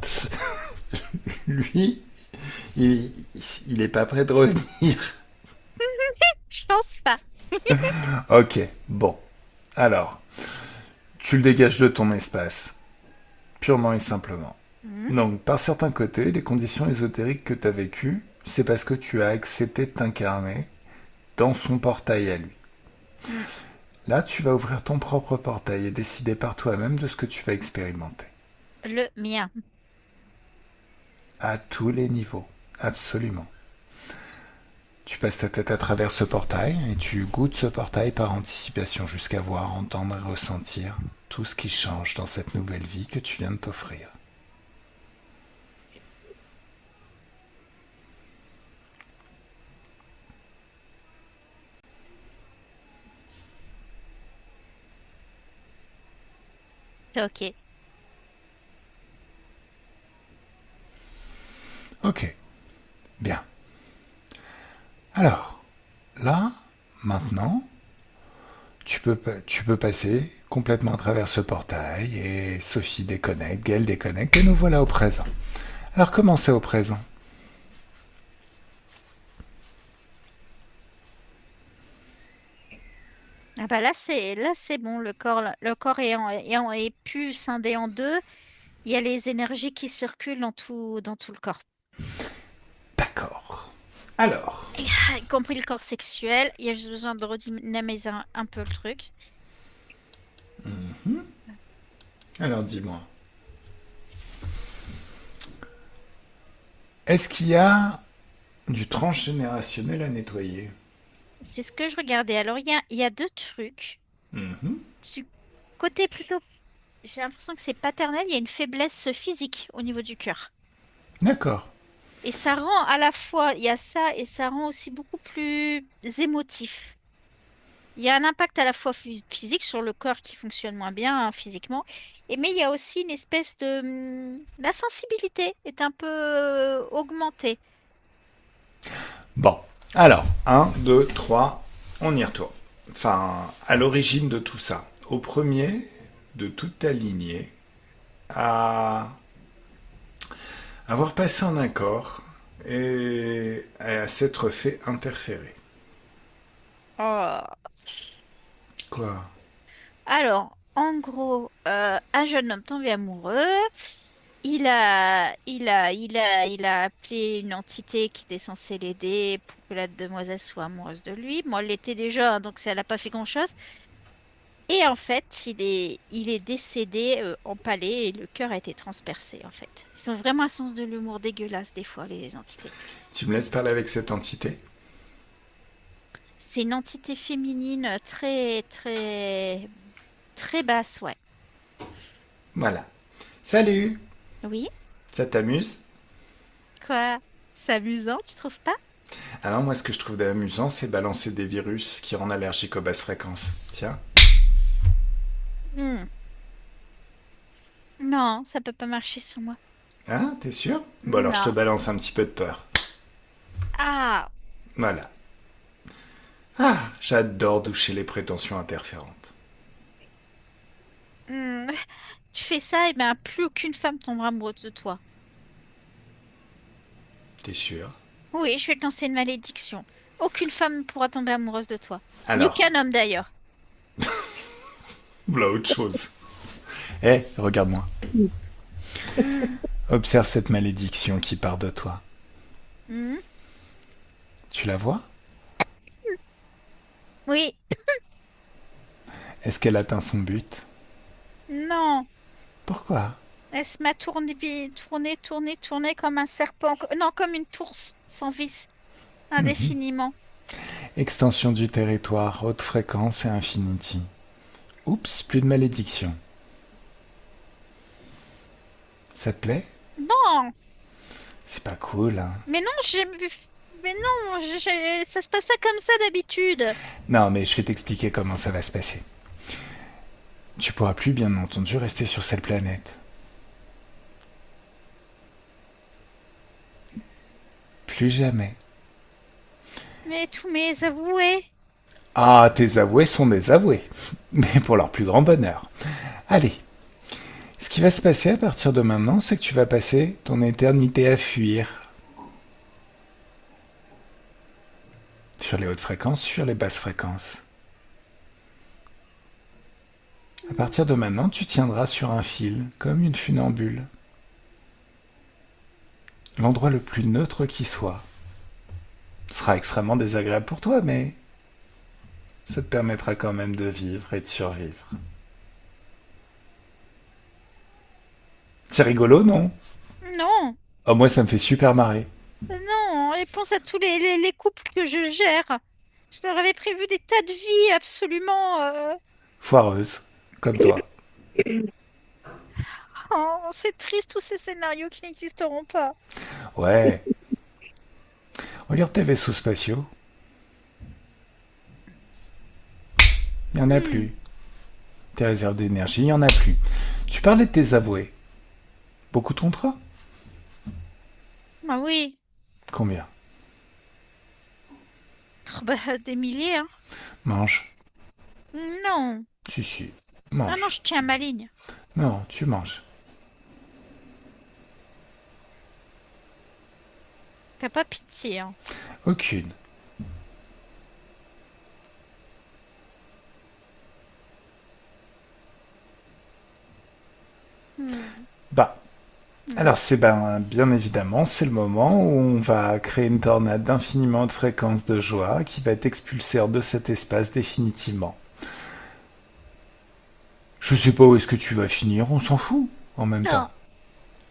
Lui, il, il est pas prêt de revenir. Je pense pas. Ok, bon. Alors, tu le dégages de ton espace, purement et simplement. Hmm. Donc, par certains côtés, les conditions ésotériques que tu as vécues, c'est parce que tu as accepté de t'incarner dans son portail à lui. Hmm. Là, tu vas ouvrir ton propre portail et décider par toi-même de ce que tu vas expérimenter. Le mien. À tous les niveaux, absolument. Tu passes ta tête à travers ce portail et tu goûtes ce portail par anticipation jusqu'à voir, entendre et ressentir tout ce qui change dans cette nouvelle vie que tu viens de t'offrir. Ok. Ok, bien. Alors, là, maintenant, tu peux passer complètement à travers ce portail et Sophie déconnecte, Gaëlle déconnecte et nous voilà au présent. Alors, comment c'est au présent? Ah bah là c'est bon, le corps est plus scindé en deux. Il y a les énergies qui circulent dans tout le corps. D'accord. Alors, Y compris le corps sexuel. Il y a juste besoin de redynamiser un peu le truc. alors dis-moi, est-ce qu'il y a du transgénérationnel à nettoyer? C'est ce que je regardais. Alors il y a deux trucs. Mhm. Du côté plutôt, j'ai l'impression que c'est paternel. Il y a une faiblesse physique au niveau du cœur. D'accord. Et ça rend à la fois, il y a ça et ça rend aussi beaucoup plus émotif. Il y a un impact à la fois physique sur le corps qui fonctionne moins bien hein, physiquement, mais il y a aussi une espèce de... la sensibilité est un peu augmentée. Bon, alors, un, 2, 3, on y retourne. Enfin, à l'origine de tout ça, au premier de toute ta lignée, à avoir passé en accord et à s'être fait interférer. Oh. Quoi? Alors, en gros, un jeune homme tombé amoureux, il a appelé une entité qui était censée l'aider pour que la demoiselle soit amoureuse de lui. Moi, elle l'était déjà, hein, donc ça n'a pas fait grand-chose. Et en fait, il est décédé empalé et le cœur a été transpercé, en fait. Ils ont vraiment un sens de l'humour dégueulasse, des fois, les entités. Tu me laisses parler avec cette entité? C'est une entité féminine très basse, ouais. Voilà. Salut. Oui? Ça t'amuse? Quoi? C'est amusant, tu trouves pas? Alors moi, ce que je trouve amusant, c'est balancer des virus qui rendent allergiques aux basses fréquences. Tiens. Hmm. Non, ça peut pas marcher sur moi. Ah, t'es sûr? Bon alors, je te Non. balance un petit peu de peur. Ah! Voilà. Ah, j'adore doucher les prétentions interférentes. Hmm. Tu fais ça, et ben plus aucune femme tombera amoureuse de toi. T'es sûr? Oui, je vais te lancer une malédiction. Aucune femme ne pourra tomber amoureuse de toi. Ni Alors, aucun homme d'ailleurs. voilà autre chose. Eh, regarde-moi. Observe cette malédiction qui part de toi. Hmm. Tu la vois? Oui. Est-ce qu'elle atteint son but? Non. Pourquoi? Elle se met à tourner comme un serpent. Non, comme une tour sans vis, indéfiniment. Extension du territoire, haute fréquence et infinity. Oups, plus de malédiction. Ça te plaît? Non, C'est pas cool, hein? mais non, mais non, ça se passe pas comme ça d'habitude. Non, mais je vais t'expliquer comment ça va se passer. Tu pourras plus, bien entendu, rester sur cette planète. Plus jamais. Mais tous mes avoués. Ah, tes avoués sont des avoués. Mais pour leur plus grand bonheur. Allez. Ce qui va se passer à partir de maintenant, c'est que tu vas passer ton éternité à fuir. Sur les hautes fréquences, sur les basses fréquences. À partir de maintenant, tu tiendras sur un fil, comme une funambule. L'endroit le plus neutre qui soit. Ce sera extrêmement désagréable pour toi, mais ça te permettra quand même de vivre et de survivre. C'est rigolo, non? Non, Oh, moi, ça me fait super marrer. non, et pense à tous les couples que je gère. Je leur avais prévu des tas de vies absolument. Foireuse, comme toi. Oh, c'est triste tous ces scénarios qui n'existeront pas. Ouais. Regarde tes vaisseaux spatiaux. Il n'y en a Hmm. plus. Tes réserves d'énergie, il n'y en a plus. Tu parlais de tes avoués. Beaucoup de contrats? Ah oui. Combien? Oh, bah, des milliers, hein. Mange. Non. Si, si. Non, non, Mange. je tiens ma ligne. Non, tu manges. T'as pas pitié, hein. Aucune. Hmm. Bah, Hmm. alors c'est bien évidemment, c'est le moment où on va créer une tornade d'infiniment haute fréquence de joie qui va être expulsée hors de cet espace définitivement. Je sais pas où est-ce que tu vas finir, on s'en fout en même temps.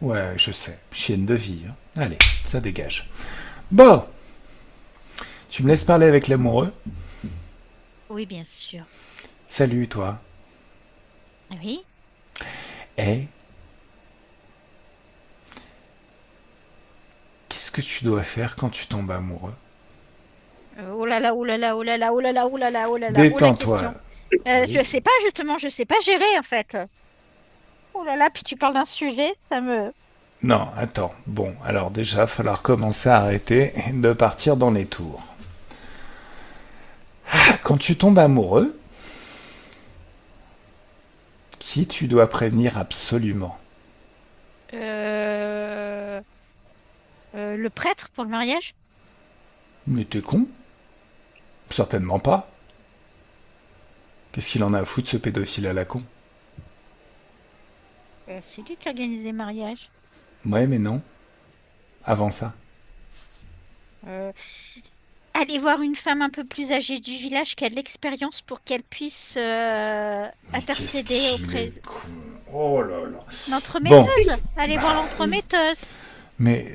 Non. Ouais, je sais, chienne de vie. Hein. Allez, ça dégage. Bon, tu me laisses parler avec l'amoureux. Oui, bien sûr. Salut toi. Oui. Eh, qu'est-ce que tu dois faire quand tu tombes amoureux? Oh là là, oh là là, oh là là, oh là là, oh là là, oh là là, oh la Détends-toi. question. Oui. Je sais pas, justement, je sais pas gérer, en fait. Oh là là, puis tu parles d'un sujet, ça me... Non, attends. Bon, alors déjà, il va falloir commencer à arrêter de partir dans les tours. Quand tu tombes amoureux, qui tu dois prévenir absolument? Euh... le prêtre pour le mariage? Mais t'es con? Certainement pas. Qu'est-ce qu'il en a à foutre ce pédophile à la con? C'est lui qui a organisé le mariage. Ouais, mais non. Avant ça. Euh, Aller voir une femme un peu plus âgée du village qui a de l'expérience pour qu'elle puisse Mais qu'est-ce intercéder qu'il auprès... est con. Oh là là. Bon, L'entremetteuse! Allez voir l'entremetteuse! mais...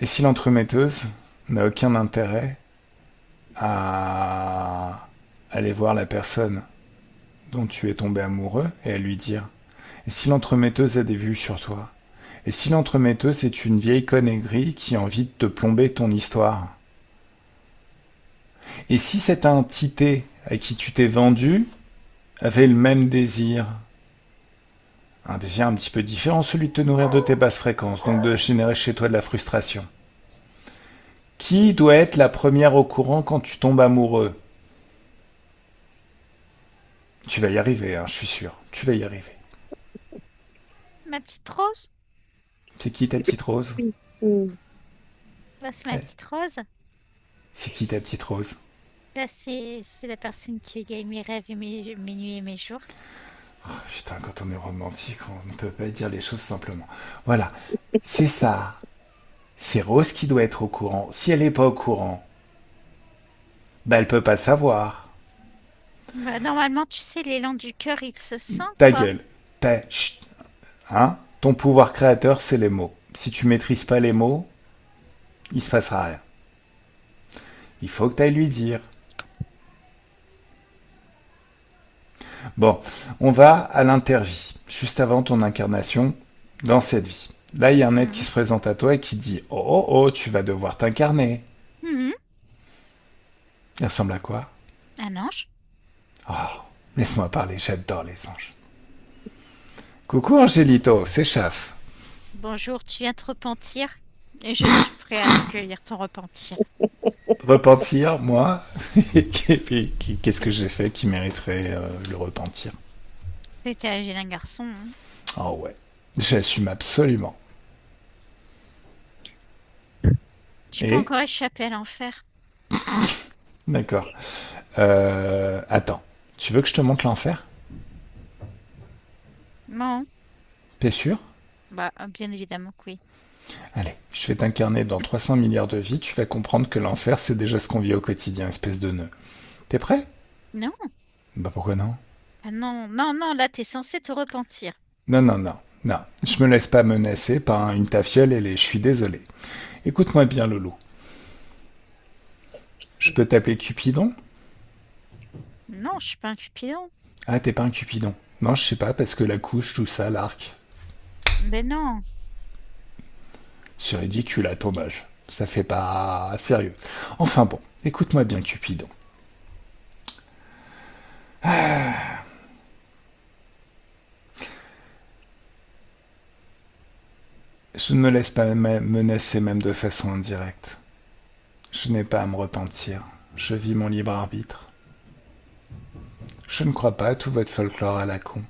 Et si l'entremetteuse n'a aucun intérêt à aller voir la personne dont tu es tombé amoureux et à lui dire? Et si l'entremetteuse a des vues sur toi? Et si l'entremetteuse est une vieille conne aigrie qui a envie de te plomber ton histoire? Et si cette entité à qui tu t'es vendu avait le même désir? Un désir un petit peu différent, celui de te nourrir de tes basses fréquences, donc de générer chez toi de la frustration. Qui doit être la première au courant quand tu tombes amoureux? Tu vas y arriver, hein, je suis sûr. Tu vas y arriver. Ma petite Rose? C'est qui ta petite rose? Mm. Là, c'est ma Eh, petite Rose. c'est qui ta petite rose? Là, c'est la personne qui égaye mes rêves et mes nuits et mes jours. Oh, putain, quand on est romantique, on ne peut pas dire les choses simplement. Voilà, c'est ça. C'est Rose qui doit être au courant. Si elle n'est pas au courant, bah elle peut pas savoir. Bah, normalement, tu sais, l'élan du cœur, il se sent, Ta quoi. gueule. Chut. Hein? Ton pouvoir créateur, c'est les mots. Si tu maîtrises pas les mots, il se passera rien. Il faut que tu ailles lui dire. Bon, on va à l'intervie, juste avant ton incarnation dans cette vie. Là, il y a un être qui Mhm. se présente à toi et qui dit: Oh oh oh, tu vas devoir t'incarner. Mhm. Il ressemble à quoi? Un ange. Oh, laisse-moi parler, j'adore les anges. Coucou Angélito, c'est Chaf. Bonjour, tu viens te repentir? Et je suis prêt à accueillir ton repentir. Repentir, moi? Qu'est-ce que j'ai fait qui mériterait le repentir? C'était un vilain garçon, hein. Oh ouais, j'assume absolument. Tu peux Et? encore échapper à l'enfer. D'accord. Attends, tu veux que je te montre l'enfer? Non. T'es sûr? Bah, bien évidemment que oui. Allez, je vais t'incarner dans 300 milliards de vies, tu vas comprendre que l'enfer, c'est déjà ce qu'on vit au quotidien, espèce de nœud. T'es prêt? Non. Bah pourquoi non? Ah non, non, non, là, t'es censé te repentir. Non, non, non, non. Je me laisse pas menacer par une tafiole et je suis désolé. Écoute-moi bien, Loulou. Je peux t'appeler Cupidon? Non, je suis pas un cupidon. Ah, t'es pas un Cupidon. Non, je sais pas, parce que la couche, tout ça, l'arc. Mais non. C'est ridicule à ton âge. Ça fait pas sérieux. Enfin bon, écoute-moi bien, Cupidon. Je ne me laisse pas menacer même de façon indirecte. Je n'ai pas à me repentir. Je vis mon libre arbitre. Je ne crois pas à tout votre folklore à la con.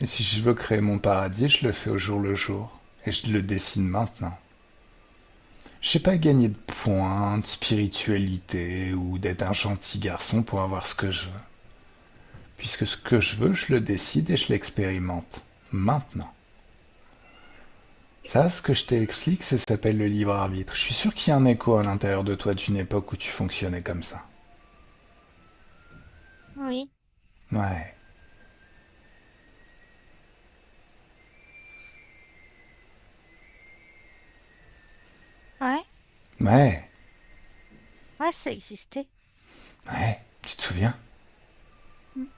Et si je veux créer mon paradis, je le fais au jour le jour. Et je le dessine maintenant. Je n'ai pas gagné de points, de spiritualité ou d'être un gentil garçon pour avoir ce que je veux. Puisque ce que je veux, je le décide et je l'expérimente. Maintenant. Ça, ce que je t'explique, ça s'appelle le libre arbitre. Je suis sûr qu'il y a un écho à l'intérieur de toi d'une époque où tu fonctionnais comme ça. Oui. Ouais. Ouais. Ouais. Ouais, ça existait. Ouais. Tu te souviens? Mm.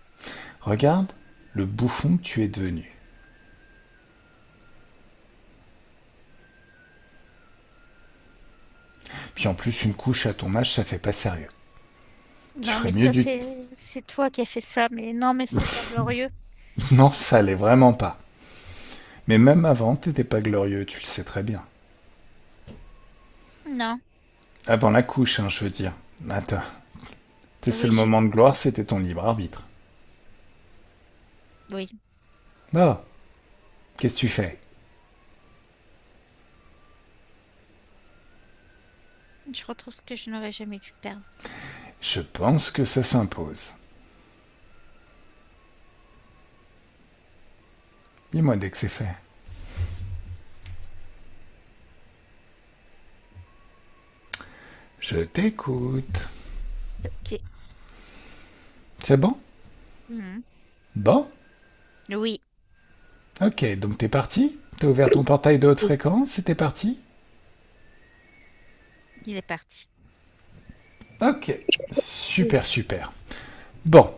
Regarde le bouffon que tu es devenu. Puis en plus, une couche à ton âge, ça fait pas sérieux. Tu Non, ferais mais mieux ça, du... c'est toi qui as fait ça. Mais non, mais c'est pas glorieux. Non, ça allait vraiment pas. Mais même avant, t'étais pas glorieux, tu le sais très bien. Non. Avant la couche, hein, je veux dire. Attends. Tes seuls Oui, moments de gloire, c'était ton libre arbitre. oui. Bon, qu'est-ce que tu fais? Je retrouve ce que je n'aurais jamais dû perdre. Je pense que ça s'impose. Dis-moi dès que c'est fait. Je t'écoute. Ok. C'est bon? Mhm. Bon? Oui, Ok, donc t'es parti? T'as ouvert ton portail de haute fréquence et t'es parti? il est parti. Ok, super, super. Bon,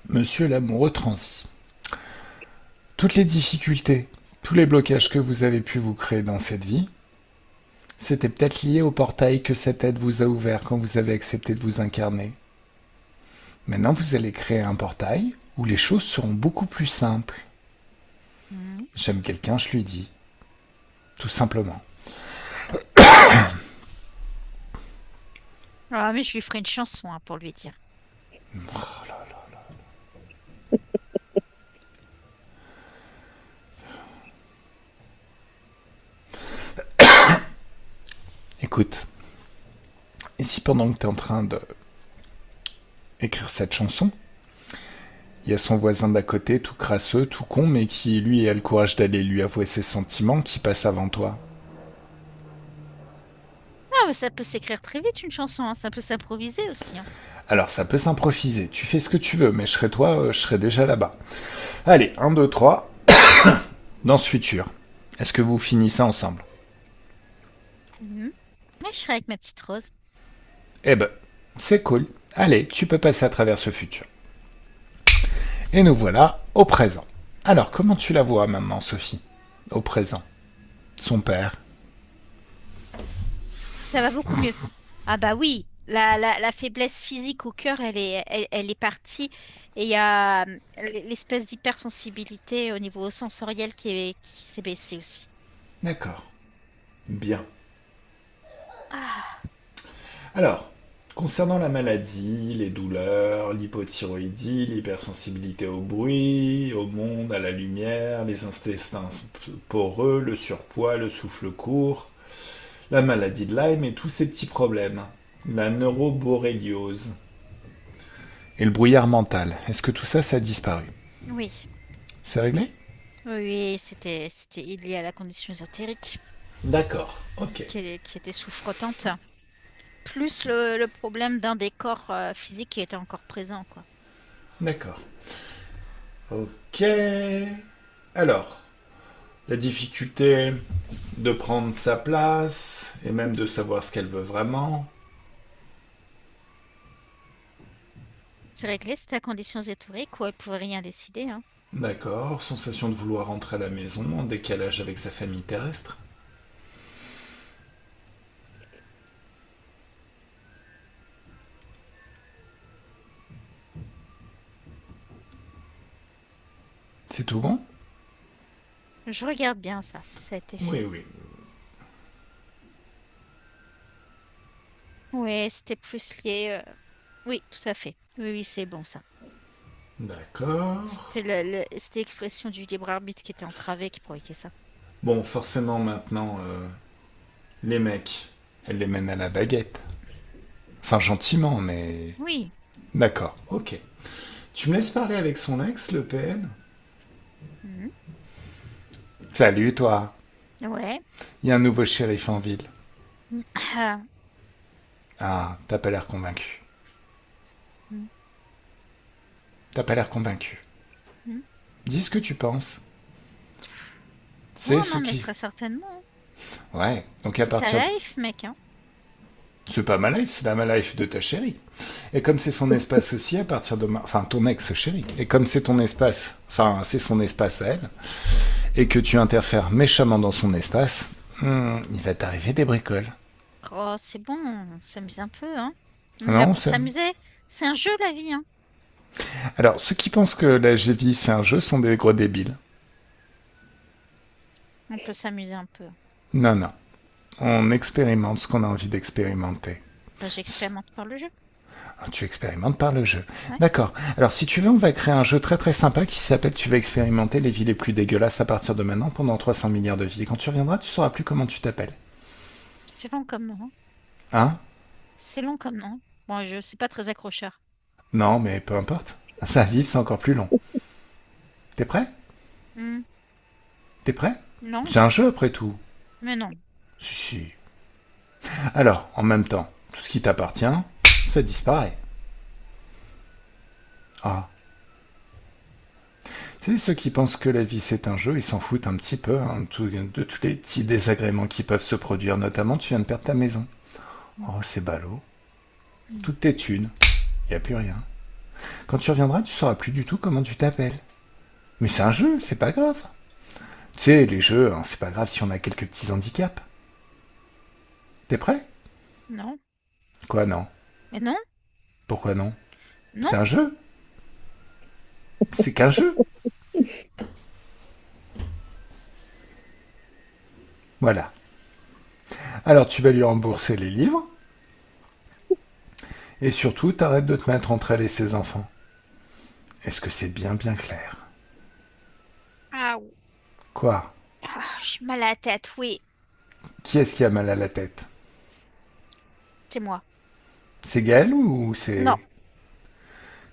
monsieur l'amoureux transi. Toutes les difficultés, tous les blocages que vous avez pu vous créer dans cette vie, c'était peut-être lié au portail que cette aide vous a ouvert quand vous avez accepté de vous incarner. Maintenant, vous allez créer un portail où les choses seront beaucoup plus simples. Mhm. J'aime quelqu'un, je lui dis. Tout simplement. Ah, mais je lui ferai une chanson hein, pour lui dire. Écoute, et si pendant que tu es en train de écrire cette chanson, il y a son voisin d'à côté, tout crasseux, tout con, mais qui lui a le courage d'aller lui avouer ses sentiments, qui passe avant toi. Ah, mais ça peut s'écrire très vite une chanson, hein. Ça peut s'improviser aussi, hein. Alors ça peut s'improviser, tu fais ce que tu veux, mais je serai toi, je serai déjà là-bas. Allez, un, 2, 3. Dans ce futur, est-ce que vous finissez ensemble? Mhm. Ouais, je serai avec ma petite Rose. Eh ben, c'est cool. Allez, tu peux passer à travers ce futur. Et nous voilà au présent. Alors, comment tu la vois maintenant, Sophie? Au présent. Son père. Ça va beaucoup mieux. Ah bah oui, la faiblesse physique au cœur, elle est partie. Et il y a l'espèce d'hypersensibilité au niveau sensoriel qui s'est baissée aussi. D'accord. Bien. Ah, Alors, concernant la maladie, les douleurs, l'hypothyroïdie, l'hypersensibilité au bruit, au monde, à la lumière, les intestins poreux, le surpoids, le souffle court, la maladie de Lyme et tous ces petits problèmes. La neuroboréliose. Et le brouillard mental. Est-ce que tout ça, ça a disparu? oui, C'est réglé? oui, c'était lié à la condition ésotérique D'accord, ok. qui était souffrotante. Plus le problème d'un décor physique qui était encore présent, quoi. D'accord. Ok. Alors, la difficulté de prendre sa place et même de savoir ce qu'elle veut vraiment. C'est réglé, c'était à condition ésotérique où elle pouvait rien décider, hein. D'accord. Sensation de vouloir rentrer à la maison en décalage avec sa famille terrestre. C'est tout bon? Je regarde bien ça, si ça a été Oui, fait. oui. Oui, c'était plus lié. Oui, tout à fait. Oui, oui, c'est bon ça. D'accord. C'était l'expression du libre arbitre qui était entravée qui provoquait ça. Bon, forcément maintenant, les mecs, elle les mène à la baguette. Enfin, gentiment, mais... Oui. D'accord, ok. Tu me laisses parler avec son ex, le PN? Mhm. Salut, toi. Ouais. Il y a un nouveau shérif en ville. Ah. Ah, t'as pas l'air convaincu. Mhm. T'as pas l'air convaincu. Mhm. Dis ce que tu penses. Oh C'est ce non, mais qui... très certainement, hein. Ouais, donc à C'est ta partir de... life, mec, hein. C'est pas ma life, c'est la life de ta chérie. Et comme c'est son espace aussi, à partir de... Enfin, ton ex-chérie. Et comme c'est ton espace, enfin, c'est son espace à elle, et que tu interfères méchamment dans son espace, il va t'arriver des bricoles. Oh, c'est bon, on s'amuse un peu, hein. On est là Non, pour c'est... s'amuser. C'est un jeu, la vie, hein. Alors, ceux qui pensent que la GV c'est un jeu sont des gros débiles. On peut s'amuser un peu. Non, non. On expérimente ce qu'on a envie d'expérimenter. Bah, j'expérimente par le jeu. Tu expérimentes par le jeu. Ouais. D'accord. Alors si tu veux, on va créer un jeu très très sympa qui s'appelle Tu vas expérimenter les vies les plus dégueulasses à partir de maintenant pendant 300 milliards de vies. Et quand tu reviendras, tu sauras plus comment tu t'appelles. C'est long comme nom, hein. Hein? C'est long comme nom. Bon, je c'est pas très accrocheur. Non, mais peu importe. Ça à vivre, c'est encore plus long. T'es prêt? Hmm. T'es prêt? Non, C'est un jeu après tout. mais non. Si, si. Alors, en même temps, tout ce qui t'appartient, ça disparaît. Ah. Tu sais, ceux qui pensent que la vie c'est un jeu, ils s'en foutent un petit peu hein, de tous les petits désagréments qui peuvent se produire. Notamment, tu viens de perdre ta maison. Oh, c'est ballot. Hmm. Toutes tes thunes. Y a plus rien. Quand tu reviendras, tu sauras plus du tout comment tu t'appelles. Mais c'est un jeu, c'est pas grave. Tu sais, les jeux, hein, c'est pas grave si on a quelques petits handicaps. T'es prêt? Non, Quoi, non? mais non, Pourquoi non? non. C'est un jeu. C'est qu'un jeu. Voilà. Alors tu vas lui rembourser les livres. Et surtout, t'arrêtes de te mettre entre elle et ses enfants. Est-ce que c'est bien bien clair? Ah, Quoi? j'ai mal à la tête, oui. Qui est-ce qui a mal à la tête? C'est moi. C'est Gaël ou Non, c'est...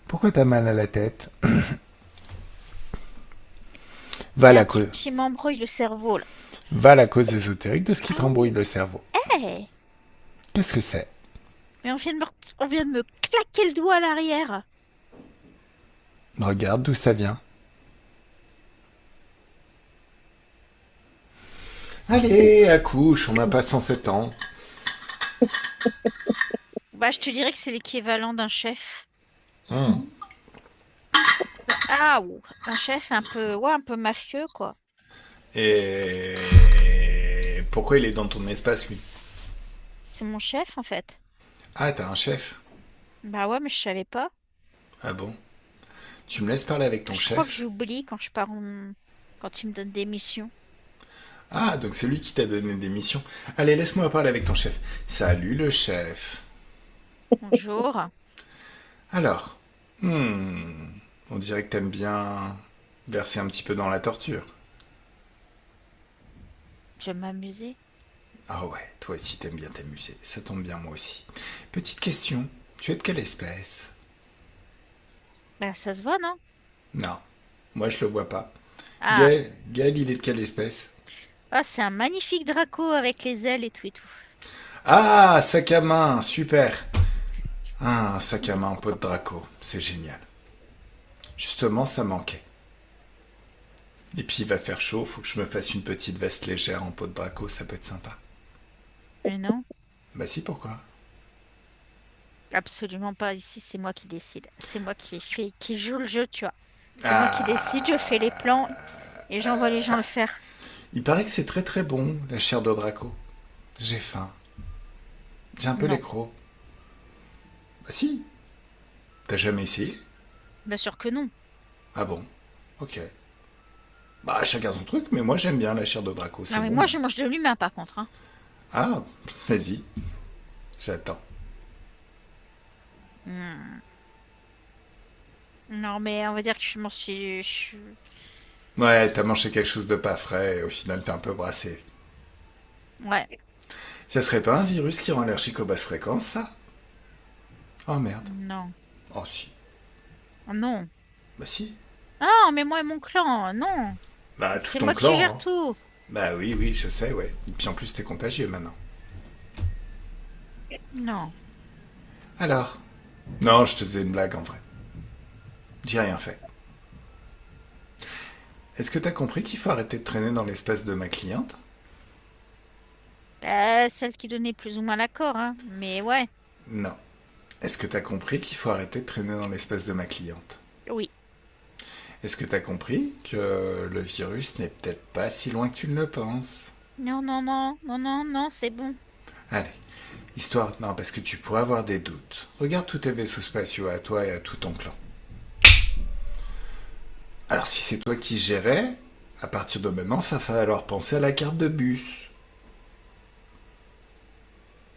Pourquoi t'as mal à la tête? il y Va a un la, truc cause. qui m'embrouille le cerveau, là. Va la cause ésotérique de ce qui Ah t'embrouille oui. le cerveau. Eh, Qu'est-ce que c'est? mais on vient de me claquer le doigt à l'arrière. Regarde d'où ça vient. Allez, accouche, on n'a pas 107 ans. Bah, je te dirais que c'est l'équivalent d'un chef. Hmm. Ah, ou un chef un peu, ouais, un peu mafieux, quoi. Et pourquoi il est dans ton espace, lui? C'est mon chef, en fait. Ah, t'as un chef? Bah ouais, mais je savais pas. Ah bon? Tu me laisses parler avec ton Je crois que chef? j'oublie quand je pars quand il me donne des missions. Ah, donc c'est lui qui t'a donné des missions. Allez, laisse-moi parler avec ton chef. Salut le chef. Bonjour. Alors, on dirait que t'aimes bien verser un petit peu dans la torture. Je vais m'amuser. Ah ouais, toi aussi t'aimes bien t'amuser. Ça tombe bien, moi aussi. Petite question, tu es de quelle espèce? Bah, ça se voit, non? Non, moi je le vois pas. Ah, Gaël, il est de quelle espèce? ah, c'est un magnifique Draco avec les ailes et tout et tout. Ah, sac à main, super. Ah, un sac à main en peau de Draco, c'est génial. Justement, ça manquait. Et puis il va faire chaud, faut que je me fasse une petite veste légère en peau de Draco, ça peut être sympa. Mais non, Bah si, pourquoi? absolument pas. Ici, c'est moi qui décide. C'est moi qui joue le jeu, tu vois. C'est moi qui décide, je fais les Ah, plans et j'envoie les gens le faire. il paraît que c'est très très bon, la chair de Draco. J'ai faim. J'ai un peu les Non, crocs. Bah si, t'as jamais essayé? bien sûr que non. Ah bon? Ok. Bah, chacun son truc, mais moi j'aime bien la chair de Draco, Non, c'est mais bon. moi, je mange de l'humain, par contre, hein. Ah, vas-y, j'attends. Hmm. Non, mais on va dire que je m'en suis... Ouais, t'as mangé quelque chose de pas frais et au final t'es un peu brassé. Ouais, Ça serait pas un virus qui rend allergique aux basses fréquences, ça? Oh merde. non. Oh si. Oh, non. Bah si. Ah, mais moi et mon clan, non. Bah tout C'est ton moi qui clan, gère hein. tout. Bah oui, oui, je sais, ouais. Et puis en plus t'es contagieux maintenant. Non. Alors? Non, je te faisais une blague en vrai. J'ai rien fait. Est-ce que t'as compris qu'il faut arrêter de traîner dans l'espace de ma cliente? Celle qui donnait plus ou moins l'accord, hein. Mais ouais, Non. Est-ce que t'as compris qu'il faut arrêter de traîner dans l'espace de ma cliente? oui. Est-ce que t'as compris que le virus n'est peut-être pas si loin que tu ne le penses? Non, non, non, non, non, non, c'est bon. Allez, histoire... Non, parce que tu pourrais avoir des doutes. Regarde tous tes vaisseaux spatiaux à toi et à tout ton clan. Alors si c'est toi qui gérais, à partir de maintenant, va falloir penser à la carte de bus.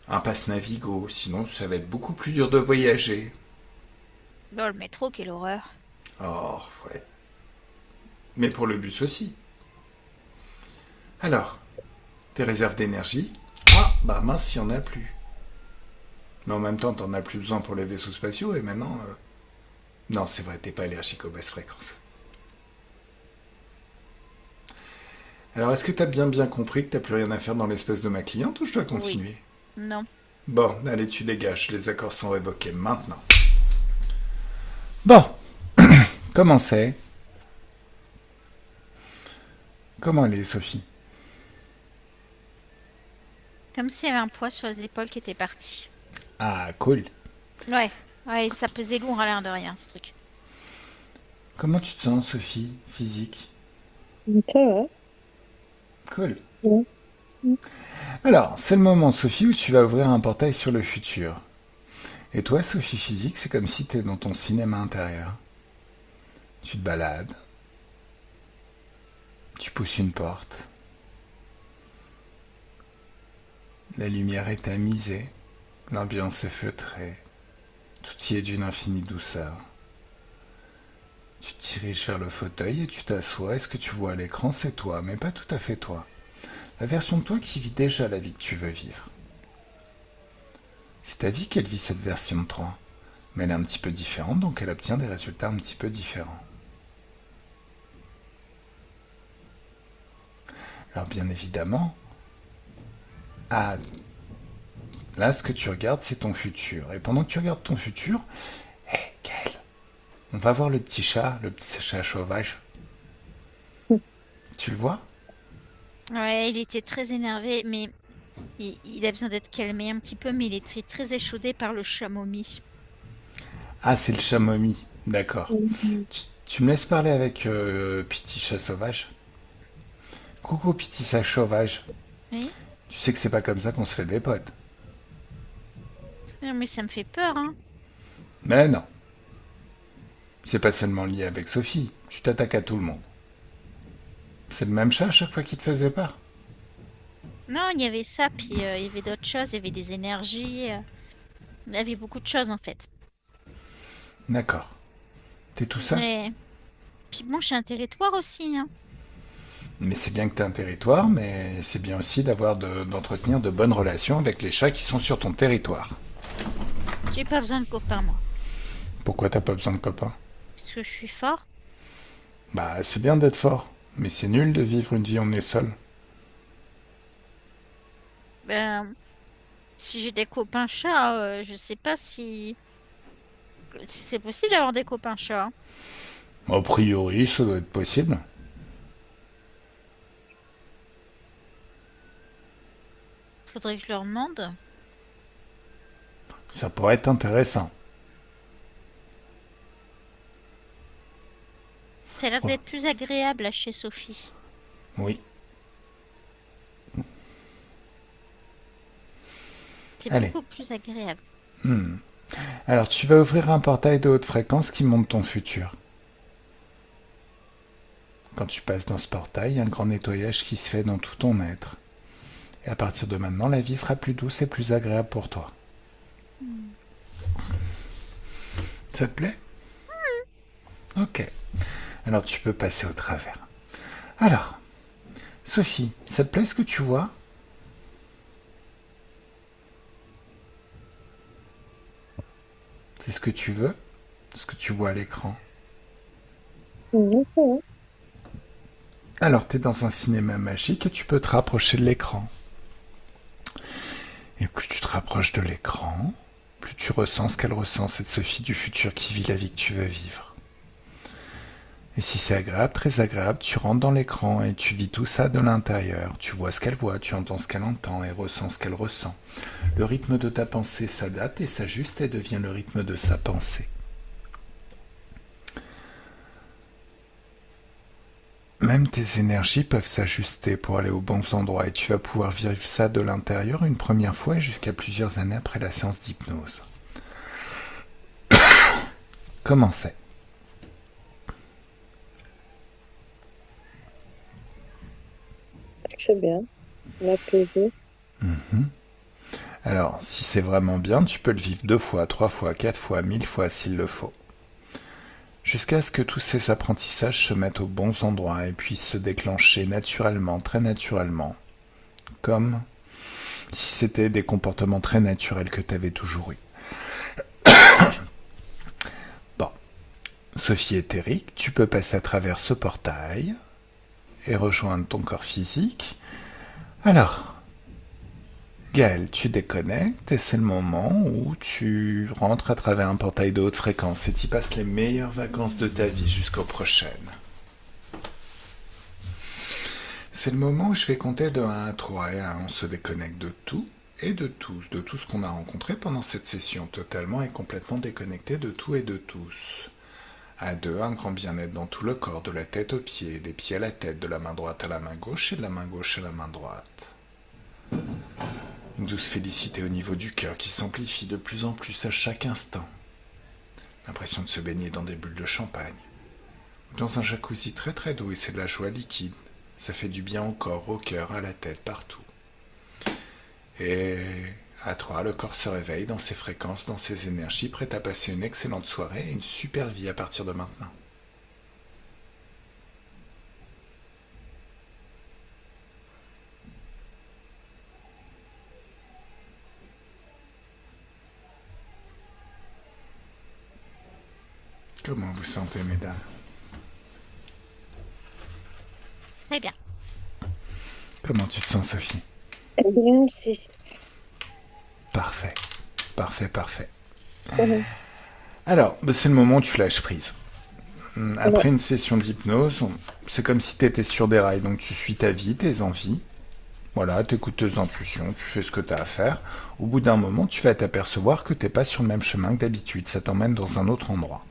Un pass Navigo, sinon ça va être beaucoup plus dur de voyager. Dans le métro, quelle horreur. Oh, ouais. Mais pour le bus aussi. Alors, tes réserves d'énergie? Ah, bah mince, il n'y en a plus. Mais en même temps, t'en as plus besoin pour les vaisseaux spatiaux et maintenant... Non, c'est vrai, t'es pas allergique aux basses fréquences. Alors, est-ce que t'as bien compris que t'as plus rien à faire dans l'espèce de ma cliente ou je dois Oui. continuer? Non. Bon, allez, tu dégages, les accords sont révoqués maintenant. Bon, comment c'est? Comment elle est, Sophie? Comme s'il y avait un poids sur les épaules qui était parti. Ah, cool. Ouais. Ouais, ça pesait lourd à l'air de rien, ce truc. Comment tu te sens, Sophie, physique? Ça va. Cool. Ouais. Alors, c'est le moment, Sophie, où tu vas ouvrir un portail sur le futur. Et toi, Sophie physique, c'est comme si t'es dans ton cinéma intérieur. Tu te balades, tu pousses une porte, la lumière est tamisée, l'ambiance est feutrée, tout y est d'une infinie douceur. Tu te diriges vers le fauteuil et tu t'assois et ce que tu vois à l'écran, c'est toi, mais pas tout à fait toi. La version de toi qui vit déjà la vie que tu veux vivre. C'est ta vie qu'elle vit cette version de toi. Mais elle est un petit peu différente, donc elle obtient des résultats un petit peu différents. Alors bien évidemment, ah, là ce que tu regardes c'est ton futur. Et pendant que tu regardes ton futur, hé, Gaël, on va voir le petit chat sauvage. Tu le vois? Ouais, il était très énervé, mais il a besoin d'être calmé un petit peu, mais il est très, très échaudé par le chamois. Ah, c'est le chat momie. D'accord. Mhm. Tu me laisses parler avec Petit chat sauvage? Coucou Petit chat sauvage. Oui? Tu sais que c'est pas comme ça qu'on se fait des potes. Non, mais ça me fait peur, hein. Mais non, c'est pas seulement lié avec Sophie. Tu t'attaques à tout le monde. C'est le même chat à chaque fois qu'il te faisait peur. Non, il y avait ça, puis il y avait d'autres choses, il y avait des énergies, il y avait beaucoup de choses en fait. D'accord. T'es tout ça? Mais puis bon, j'ai un territoire aussi, hein. Mais c'est bien que t'aies un territoire, mais c'est bien aussi d'entretenir de bonnes relations avec les chats qui sont sur ton territoire. J'ai pas besoin de copains, moi, Pourquoi t'as pas besoin de copains? puisque je suis fort. Bah, c'est bien d'être fort, mais c'est nul de vivre une vie où on est seul. Ben, si j'ai des copains chats, je sais pas si c'est possible d'avoir des copains chats, hein. A priori, ça doit être possible. Faudrait que je leur demande. Ça pourrait être intéressant. Ça a l'air Oh, d'être plus agréable là chez Sophie. oui. C'est Allez. beaucoup plus agréable. Hmm. Alors, tu vas ouvrir un portail de haute fréquence qui montre ton futur. Quand tu passes dans ce portail, il y a un grand nettoyage qui se fait dans tout ton être. Et à partir de maintenant, la vie sera plus douce et plus agréable pour toi. Hmm. Ça te plaît? Ok. Alors tu peux passer au travers. Alors, Sophie, ça te plaît ce que tu vois? C'est ce que tu veux? Ce que tu vois à l'écran? Mhm, ça va. Alors, tu es dans un cinéma magique et tu peux te rapprocher de l'écran. Et plus tu te rapproches de l'écran, plus tu ressens ce qu'elle ressent, cette Sophie du futur qui vit la vie que tu veux vivre. Et si c'est agréable, très agréable, tu rentres dans l'écran et tu vis tout ça de l'intérieur. Tu vois ce qu'elle voit, tu entends ce qu'elle entend et ressens ce qu'elle ressent. Le rythme de ta pensée s'adapte et s'ajuste et devient le rythme de sa pensée. Même tes énergies peuvent s'ajuster pour aller aux bons endroits et tu vas pouvoir vivre ça de l'intérieur une première fois et jusqu'à plusieurs années après la séance d'hypnose. Comment c'est? C'est bien. Ça m'a plaisir. Alors, si c'est vraiment bien, tu peux le vivre 2 fois, 3 fois, 4 fois, 1000 fois s'il le faut. Jusqu'à ce que tous ces apprentissages se mettent aux bons endroits et puissent se déclencher naturellement, très naturellement, comme si c'était des comportements très naturels que tu avais toujours eu. Bon, Sophie éthérique, tu peux passer à travers ce portail et rejoindre ton corps physique. Alors, Gaël, tu déconnectes et c'est le moment où tu rentres à travers un portail de haute fréquence et tu passes les meilleures vacances de ta vie jusqu'aux prochaines. C'est le moment où je vais compter de 1 à 3 et on se déconnecte de tout et de tout ce qu'on a rencontré pendant cette session, totalement et complètement déconnecté de tout et de tous. À 2, un grand bien-être dans tout le corps, de la tête aux pieds, des pieds à la tête, de la main droite à la main gauche et de la main gauche à la main droite. Une douce félicité au niveau du cœur qui s'amplifie de plus en plus à chaque instant. L'impression de se baigner dans des bulles de champagne. Ou dans un jacuzzi très très doux et c'est de la joie liquide. Ça fait du bien au corps, au cœur, à la tête, partout. Et à 3, le corps se réveille dans ses fréquences, dans ses énergies, prêt à passer une excellente soirée et une super vie à partir de maintenant. Comment vous sentez, mesdames? Très bien. Comment tu te sens, Sophie? C'est bien aussi. Parfait, parfait, parfait. Mhm. Alors, c'est le moment où tu lâches prise. Ouais. Après une session d'hypnose, c'est comme si tu étais sur des rails, donc tu suis ta vie, tes envies. Voilà, tu écoutes tes intuitions, tu fais ce que tu as à faire. Au bout d'un moment, tu vas t'apercevoir que tu n'es pas sur le même chemin que d'habitude, ça t'emmène dans un autre endroit.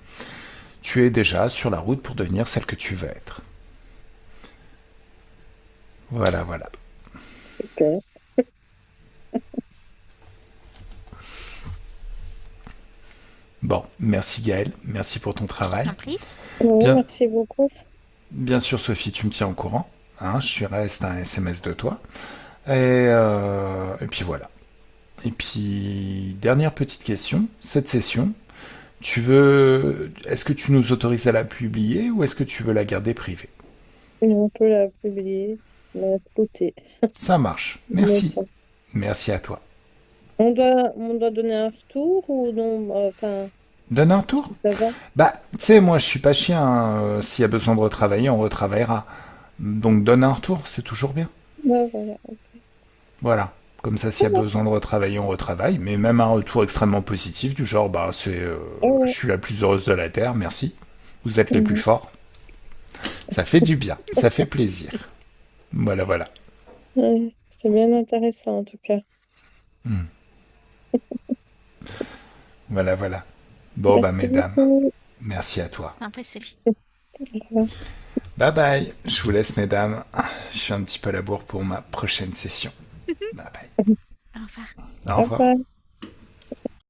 Tu es déjà sur la route pour devenir celle que tu veux être. Voilà, voilà. Super. Bon, merci Gaël, merci pour ton Je travail. t'en prie. Oui, Bien, merci beaucoup. bien sûr Sophie, tu me tiens au courant. Hein, reste un SMS de toi. Et puis voilà. Et puis, dernière petite question, cette session, est-ce que tu nous autorises à la publier ou est-ce que tu veux la garder privée? On peut la publier, la flouter. Ça marche. Mais Merci. ça. Merci à toi. On doit donner un retour ou non? Enfin, Donne un tour? ça va? Bah, tu sais, moi, je suis pas chien. Hein. S'il y a besoin de retravailler, on retravaillera. Donc, donne un retour, c'est toujours bien. Ouais, voilà. Voilà. Comme ça, Ça s'il y a va. besoin de retravailler, on retravaille. Mais même un retour extrêmement positif, du genre, bah, je Ouais. suis la plus heureuse de la Terre, merci. Vous êtes les plus Mhm. forts. Ça fait du bien, ça fait plaisir. Voilà, voilà. Ouais, c'est bien intéressant en tout cas. Voilà, voilà. Bon, bah, Merci mesdames, beaucoup. merci à toi. Un peu Sophie. Au revoir. Bye bye. Je vous laisse, mesdames. Je suis un petit peu à la bourre pour ma prochaine session. Bye bye. Au revoir. Au Au revoir. revoir.